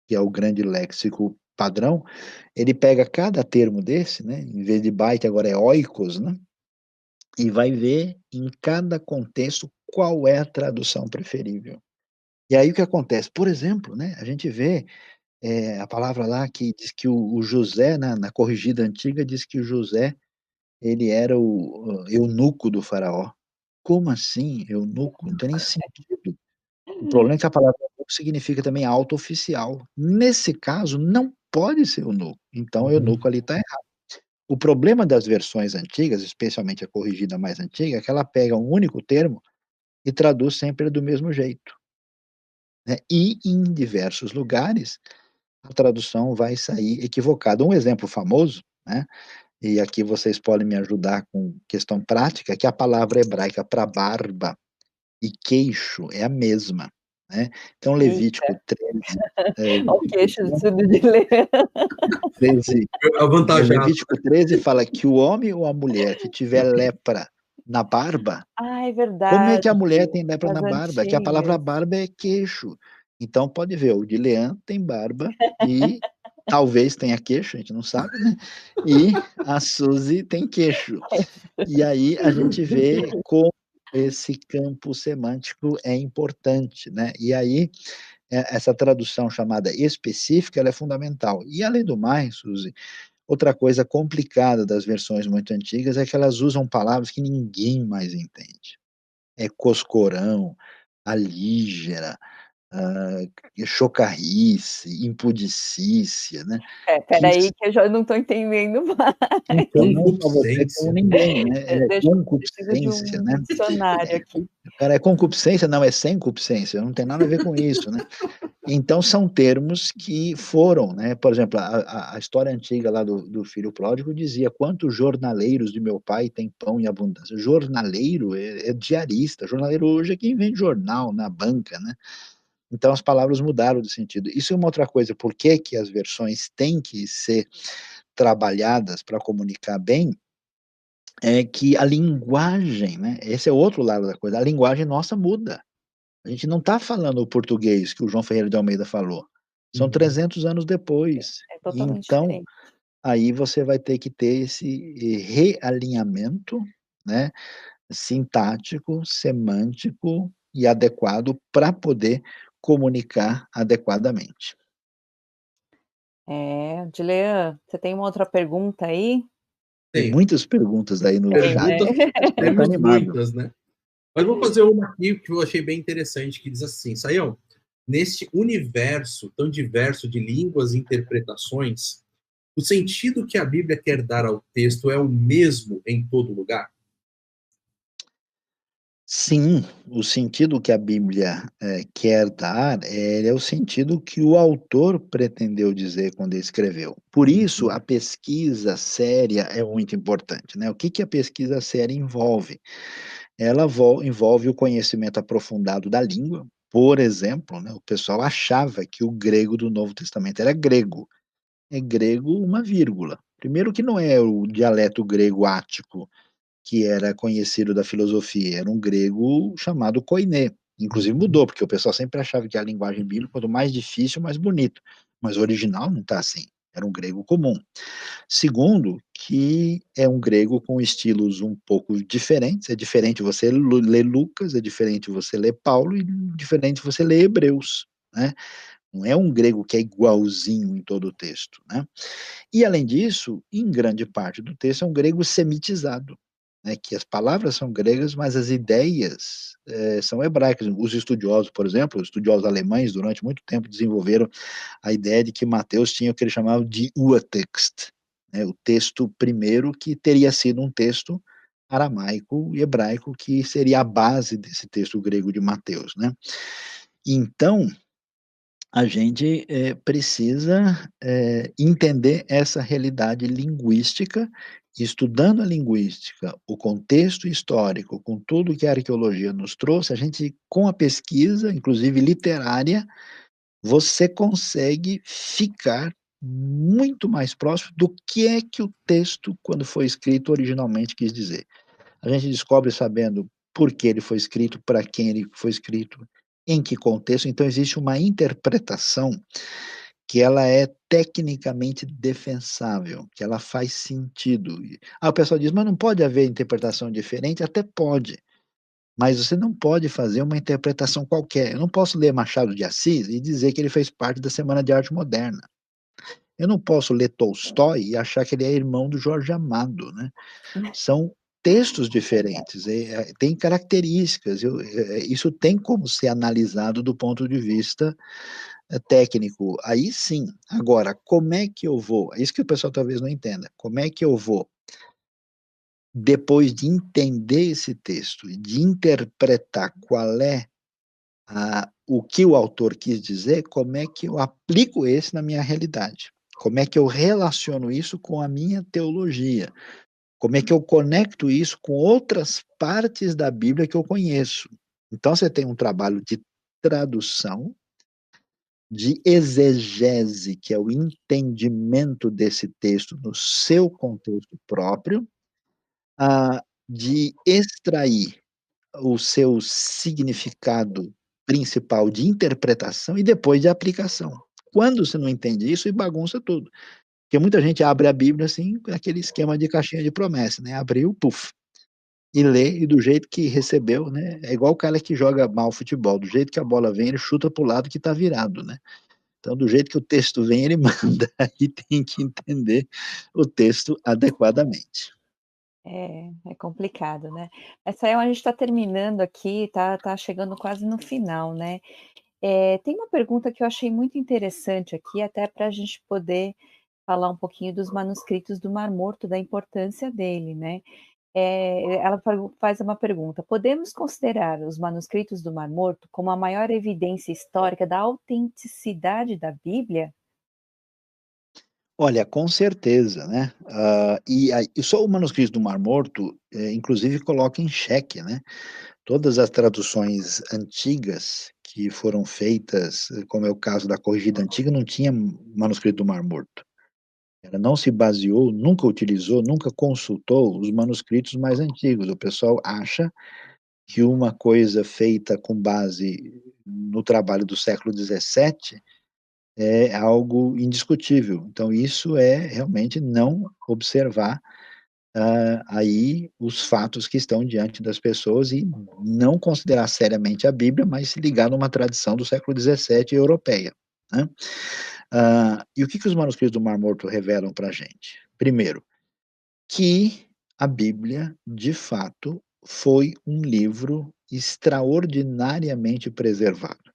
que é o grande léxico padrão, ele pega cada termo desse, né, em vez de bike agora é oikos, né, e vai ver em cada contexto qual é a tradução preferível. E aí o que acontece? Por exemplo, né, a gente vê a palavra lá que diz que o José, na corrigida antiga, diz que o José, ele era o eunuco do faraó. Como assim, eunuco? Não tem nem sentido. O problema é que a palavra eunuco significa também alto oficial. Nesse caso, não pode ser eunuco. Então, eunuco ali está errado. O problema das versões antigas, especialmente a corrigida mais antiga, é que ela pega um único termo e traduz sempre do mesmo jeito, né? E em diversos lugares a tradução vai sair equivocada. Um exemplo famoso, né, e aqui vocês podem me ajudar com questão prática, que a palavra hebraica para barba e queixo é a mesma, né? Então Levítico Eita, 13, o queixo de tudo de ler. 13, Avantajado. Levítico 13 fala que o homem ou a mulher que tiver lepra na barba, Ah, é como é que a verdade, mulher tem lepra das na barba? Que a palavra antigas. barba é queixo. Então pode ver, o de Leandro tem barba e talvez tenha queixo, a gente não sabe, né? E a Suzy tem queixo. E aí a gente vê como esse campo semântico é importante, né? E aí essa tradução chamada específica, ela é fundamental. E além do mais, Suzy, outra coisa complicada das versões muito antigas é que elas usam palavras que ninguém mais entende. É coscorão, alígera, chocarrice, impudicícia, né? Espera Que aí que eu já não estou entendendo mais. então, não só você como Concupiscência. ninguém, né, é Deixa eu preciso de concupiscência, um né, dicionário aqui. cara, é concupiscência? Não, é sem concupiscência, não tem nada a ver com isso, né. Então são termos que foram, né, por exemplo, a história antiga lá do filho pródigo dizia: "Quantos jornaleiros de meu pai têm pão em abundância". Jornaleiro é diarista, jornaleiro hoje é quem vende jornal na banca, né. Então as palavras mudaram de sentido. Isso é uma outra coisa, por que que as versões têm que ser trabalhadas para comunicar bem, é que a linguagem, né, esse é outro lado da coisa, a linguagem nossa muda. A gente não está falando o português que o João Ferreira de Almeida falou, são 300 anos depois. É totalmente Então, diferente. aí você vai ter que ter esse realinhamento, né, sintático, semântico e adequado para poder comunicar adequadamente. Dilean, você tem uma outra pergunta aí? Tem Tem. muitas perguntas aí no Tem, chat, né? Perguntas, o tá temos animado. muitas, né? Mas vou fazer uma aqui que eu achei bem interessante, que diz assim, Sayão, neste universo tão diverso de línguas e interpretações, o sentido que a Bíblia quer dar ao texto é o mesmo em todo lugar? Sim, o sentido que a Bíblia, quer dar, é o sentido que o autor pretendeu dizer quando escreveu. Por isso, a pesquisa séria é muito importante, né. O que que a pesquisa séria envolve? Ela envolve o conhecimento aprofundado da língua, por exemplo, né, o pessoal achava que o grego do Novo Testamento era grego. É grego uma vírgula. Primeiro que não é o dialeto grego ático, que era conhecido da filosofia, era um grego chamado koiné. Inclusive mudou, porque o pessoal sempre achava que a linguagem bíblica, quanto mais difícil, mais bonito. Mas o original não está assim, era um grego comum. Segundo, que é um grego com estilos um pouco diferentes, é diferente você ler Lucas, é diferente você ler Paulo e diferente você ler Hebreus, né? Não é um grego que é igualzinho em todo o texto, né? E além disso, em grande parte do texto é um grego semitizado, né, que as palavras são gregas, mas as ideias são hebraicas. Os estudiosos, por exemplo, os estudiosos alemães, durante muito tempo desenvolveram a ideia de que Mateus tinha o que eles chamavam de Urtext, né, o texto primeiro que teria sido um texto aramaico e hebraico, que seria a base desse texto grego de Mateus, né? Então, a gente precisa entender essa realidade linguística, estudando a linguística, o contexto histórico, com tudo que a arqueologia nos trouxe, a gente, com a pesquisa, inclusive literária, você consegue ficar muito mais próximo do que é que o texto, quando foi escrito, originalmente quis dizer. A gente descobre sabendo por que ele foi escrito, para quem ele foi escrito, em que contexto. Então, existe uma interpretação que ela é tecnicamente defensável, que ela faz sentido. O pessoal diz, mas não pode haver interpretação diferente? Até pode, mas você não pode fazer uma interpretação qualquer. Eu não posso ler Machado de Assis e dizer que ele fez parte da Semana de Arte Moderna. Eu não posso ler Tolstói e achar que ele é irmão do Jorge Amado, né? São textos diferentes, tem características, isso tem como ser analisado do ponto de vista técnico, aí sim. Agora, como é que eu vou, é isso que o pessoal talvez não entenda, como é que eu vou, depois de entender esse texto e de interpretar qual é o que o autor quis dizer, como é que eu aplico esse na minha realidade? Como é que eu relaciono isso com a minha teologia? Como é que eu conecto isso com outras partes da Bíblia que eu conheço? Então, você tem um trabalho de tradução, de exegese, que é o entendimento desse texto no seu contexto próprio, de extrair o seu significado principal de interpretação e depois de aplicação. Quando você não entende isso, e bagunça tudo. Porque muita gente abre a Bíblia assim, com aquele esquema de caixinha de promessa, né? Abriu, puf, e lê, e do jeito que recebeu, né? É igual o cara que joga mal futebol, do jeito que a bola vem, ele chuta pro lado que tá virado, né? Então, do jeito que o texto vem, ele manda, aí tem que entender o texto adequadamente. É complicado, né. Essa a gente está terminando aqui, tá chegando quase no final, né. Tem uma pergunta que eu achei muito interessante aqui, até para a gente poder falar um pouquinho dos manuscritos do Mar Morto, da importância dele, né. Ela faz uma pergunta: "Podemos considerar os manuscritos do Mar Morto como a maior evidência histórica da autenticidade da Bíblia?" Olha, com certeza, né? E só o manuscrito do Mar Morto, inclusive, coloca em xeque, né? Todas as traduções antigas que foram feitas, como é o caso da Corrigida Antiga, não tinha manuscrito do Mar Morto. Ela não se baseou, nunca utilizou, nunca consultou os manuscritos mais antigos. O pessoal acha que uma coisa feita com base no trabalho do século XVII é algo indiscutível. Então, isso é realmente não observar aí os fatos que estão diante das pessoas e não considerar seriamente a Bíblia, mas se ligar numa tradição do século XVII europeia, né? E o que os manuscritos do Mar Morto revelam para a gente? Primeiro, que a Bíblia, de fato, foi um livro extraordinariamente preservado.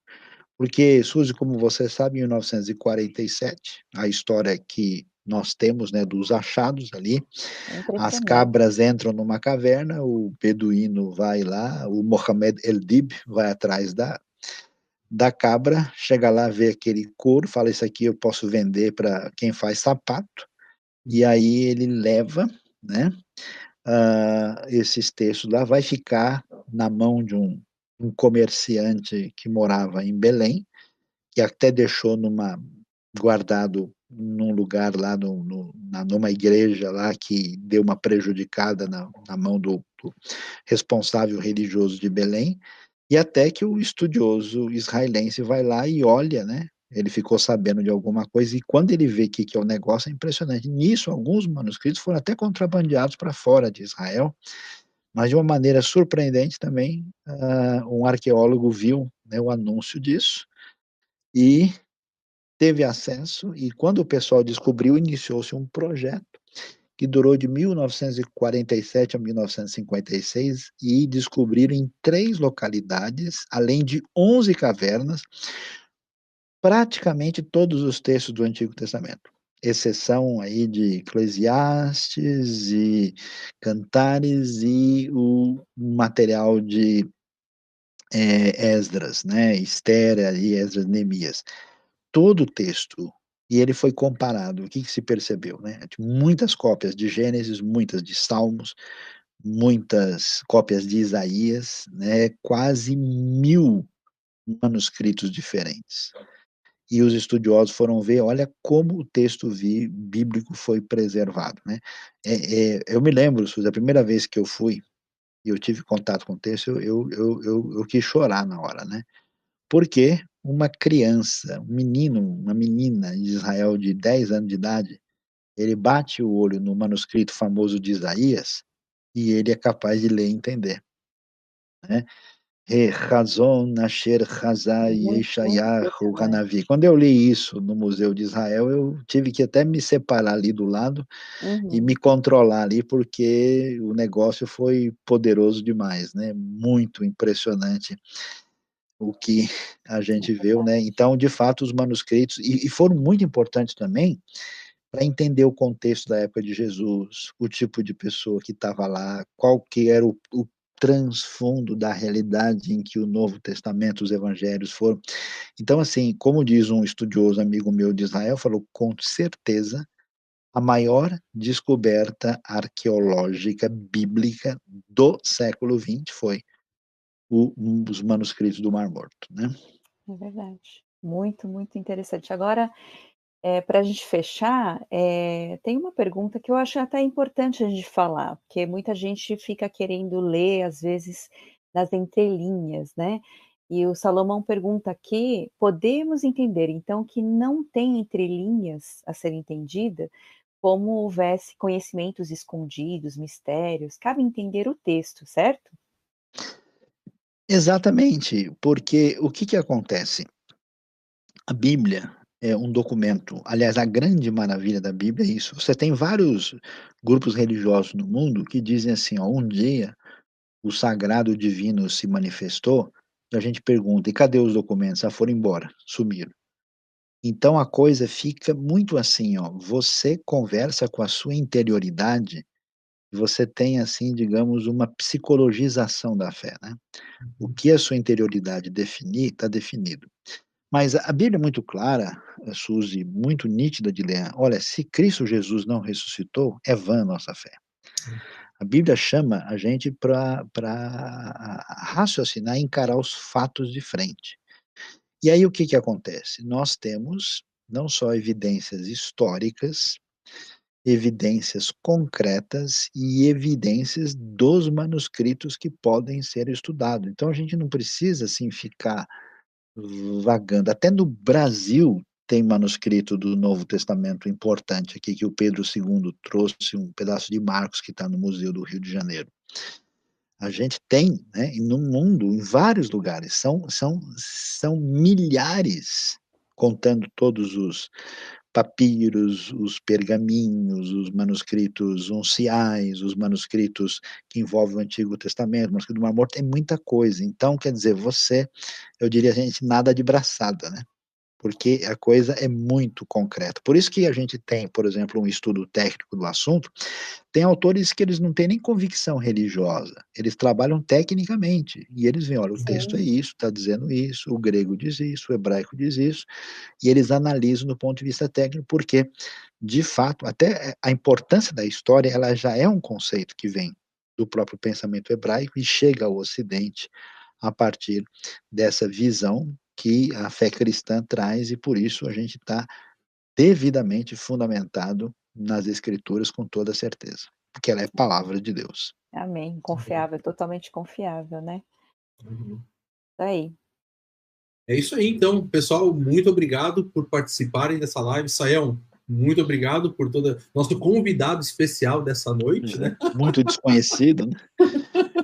Porque, Suzy, como você sabe, em 1947, a história que nós temos, né, dos achados ali, É as impressionante. cabras entram numa caverna, o beduíno vai lá, o Mohamed El-Dib vai atrás da cabra, chega lá, vê aquele couro, fala, isso aqui eu posso vender para quem faz sapato, e aí ele leva, né, esses textos lá, vai ficar na mão de um comerciante que morava em Belém, que até deixou guardado num lugar lá numa igreja lá que deu uma prejudicada na mão do responsável religioso de Belém, e até que o estudioso israelense vai lá e olha, né? Ele ficou sabendo de alguma coisa, e quando ele vê que é o negócio, é impressionante. Nisso, alguns manuscritos foram até contrabandeados para fora de Israel, mas de uma maneira surpreendente também, um arqueólogo viu, né, o anúncio disso, e teve acesso, e quando o pessoal descobriu, iniciou-se um projeto que durou de 1947 a 1956 e descobriram em 3 localidades, além de 11 cavernas, praticamente todos os textos do Antigo Testamento, exceção aí de Eclesiastes e Cantares e o material de Esdras, né, Esther e Esdras, Neemias. Todo o texto, e ele foi comparado, o que se percebeu, né? Muitas cópias de Gênesis, muitas de Salmos, muitas cópias de Isaías, né? Quase 1000 manuscritos diferentes. e os estudiosos foram ver, olha como o texto bíblico foi preservado, né? Eu me lembro, Suzy, a primeira vez que eu fui, e eu tive contato com o texto, eu quis chorar na hora, né? Porque uma criança, um menino, uma menina de Israel de 10 anos de idade, ele bate o olho no manuscrito famoso de Isaías e ele é capaz de ler e entender, né? Razon Asher Hazai Muito Yeshayahu impressionante. Hanavi. Quando eu li isso no Museu de Israel, eu tive que até me separar ali do lado e Uhum. me controlar ali, porque o negócio foi poderoso demais, né? Muito impressionante o que a É gente viu, né? verdade. Então, de fato, os manuscritos, e foram muito importantes também para entender o contexto da época de Jesus, o tipo de pessoa que estava lá, qual que era o transfundo da realidade em que o Novo Testamento, os evangelhos foram. Então, assim, como diz um estudioso amigo meu de Israel, falou, com certeza, a maior descoberta arqueológica bíblica do século XX foi os manuscritos do Mar Morto, né? É verdade. Muito, muito interessante. Agora, para a gente fechar, tem uma pergunta que eu acho até importante a gente falar, porque muita gente fica querendo ler, às vezes, nas entrelinhas, né? E o Salomão pergunta aqui: podemos entender, então, que não tem entrelinhas a ser entendida, como houvesse conhecimentos escondidos, mistérios? Cabe entender o texto, certo? Exatamente, porque o que que acontece? A Bíblia é um documento, aliás, a grande maravilha da Bíblia é isso. Você tem vários grupos religiosos no mundo que dizem assim, ó, um dia o sagrado divino se manifestou, e a gente pergunta, e cadê os documentos? Ah, foram embora, sumiram. Então a coisa fica muito assim, ó, você conversa com a sua interioridade, você tem assim, digamos, uma psicologização da fé, né? O que a sua interioridade definir, está definido. Mas a Bíblia é muito clara, Suzy, muito nítida de ler. Olha, se Cristo Jesus não ressuscitou, é vã a nossa fé. A Bíblia chama a gente para raciocinar e encarar os fatos de frente. E aí o que que acontece? Nós temos não só evidências históricas, evidências concretas e evidências dos manuscritos que podem ser estudados. Então a gente não precisa assim ficar vagando. Até no Brasil tem manuscrito do Novo Testamento importante aqui, que o Pedro II trouxe um pedaço de Marcos que está no Museu do Rio de Janeiro. A gente tem, né, no mundo, em vários lugares, são milhares, contando todos os papiros, os pergaminhos, os manuscritos unciais, os manuscritos que envolvem o Antigo Testamento, o manuscrito do Mar Morto, é muita coisa. Então, quer dizer, eu diria, gente, nada de braçada, né? Porque a coisa é muito concreta. Por isso que a gente tem, por exemplo, um estudo técnico do assunto, tem autores que eles não têm nem convicção religiosa, eles trabalham tecnicamente, e eles veem, olha, o texto é Sim. isso, está dizendo isso, o grego diz isso, o hebraico diz isso, e eles analisam do ponto de vista técnico, porque, de fato, até a importância da história, ela já é um conceito que vem do próprio pensamento hebraico e chega ao Ocidente a partir dessa visão que a fé cristã traz, e por isso a gente está devidamente fundamentado nas Escrituras com toda certeza, porque ela é palavra de Deus. Amém. Confiável, totalmente confiável, né? Uhum. Tá aí. É isso aí, então, pessoal, muito obrigado por participarem dessa live. Sayão, muito obrigado por toda. Nosso convidado especial dessa noite, né? Muito desconhecido, né?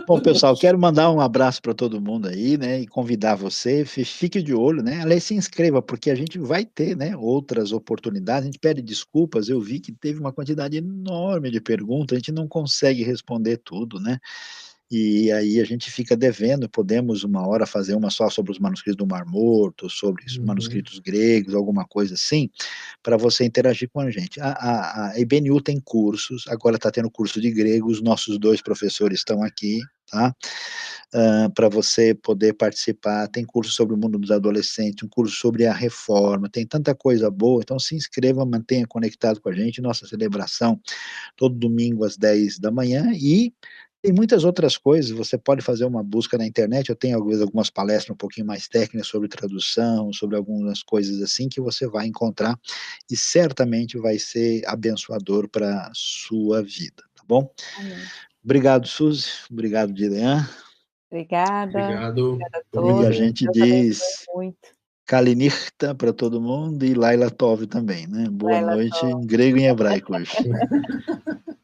Bom, pessoal, quero mandar um abraço para todo mundo aí, né, e convidar você, fique de olho, né, aliás, se inscreva, porque a gente vai ter, né, outras oportunidades, a gente pede desculpas, eu vi que teve uma quantidade enorme de perguntas, a gente não consegue responder tudo, né, e aí a gente fica devendo, podemos uma hora fazer uma só sobre os manuscritos do Mar Morto, sobre os Uhum. manuscritos gregos, alguma coisa assim, para você interagir com a gente. A IBNU tem cursos, agora está tendo curso de grego, os nossos dois professores estão aqui, tá? Para você poder participar, tem curso sobre o mundo dos adolescentes, um curso sobre a reforma, tem tanta coisa boa, então se inscreva, mantenha conectado com a gente, nossa celebração todo domingo às 10 da manhã, e Tem muitas outras coisas, você pode fazer uma busca na internet, eu tenho algumas palestras um pouquinho mais técnicas sobre tradução, sobre algumas coisas assim, que você vai encontrar e certamente vai ser abençoador para a sua vida, tá bom? Amém. Obrigado, Suzy, obrigado, Dilean. Obrigada. Obrigado. Obrigada a E todos. a gente Deus abençoe diz muito. Kalinirta para todo mundo e Laila Tov também, né? Boa Laila noite Tov. em grego e em hebraico hoje.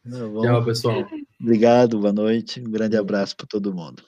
Tá bom? Tchau, pessoal. Obrigado, boa noite, um grande abraço para todo mundo.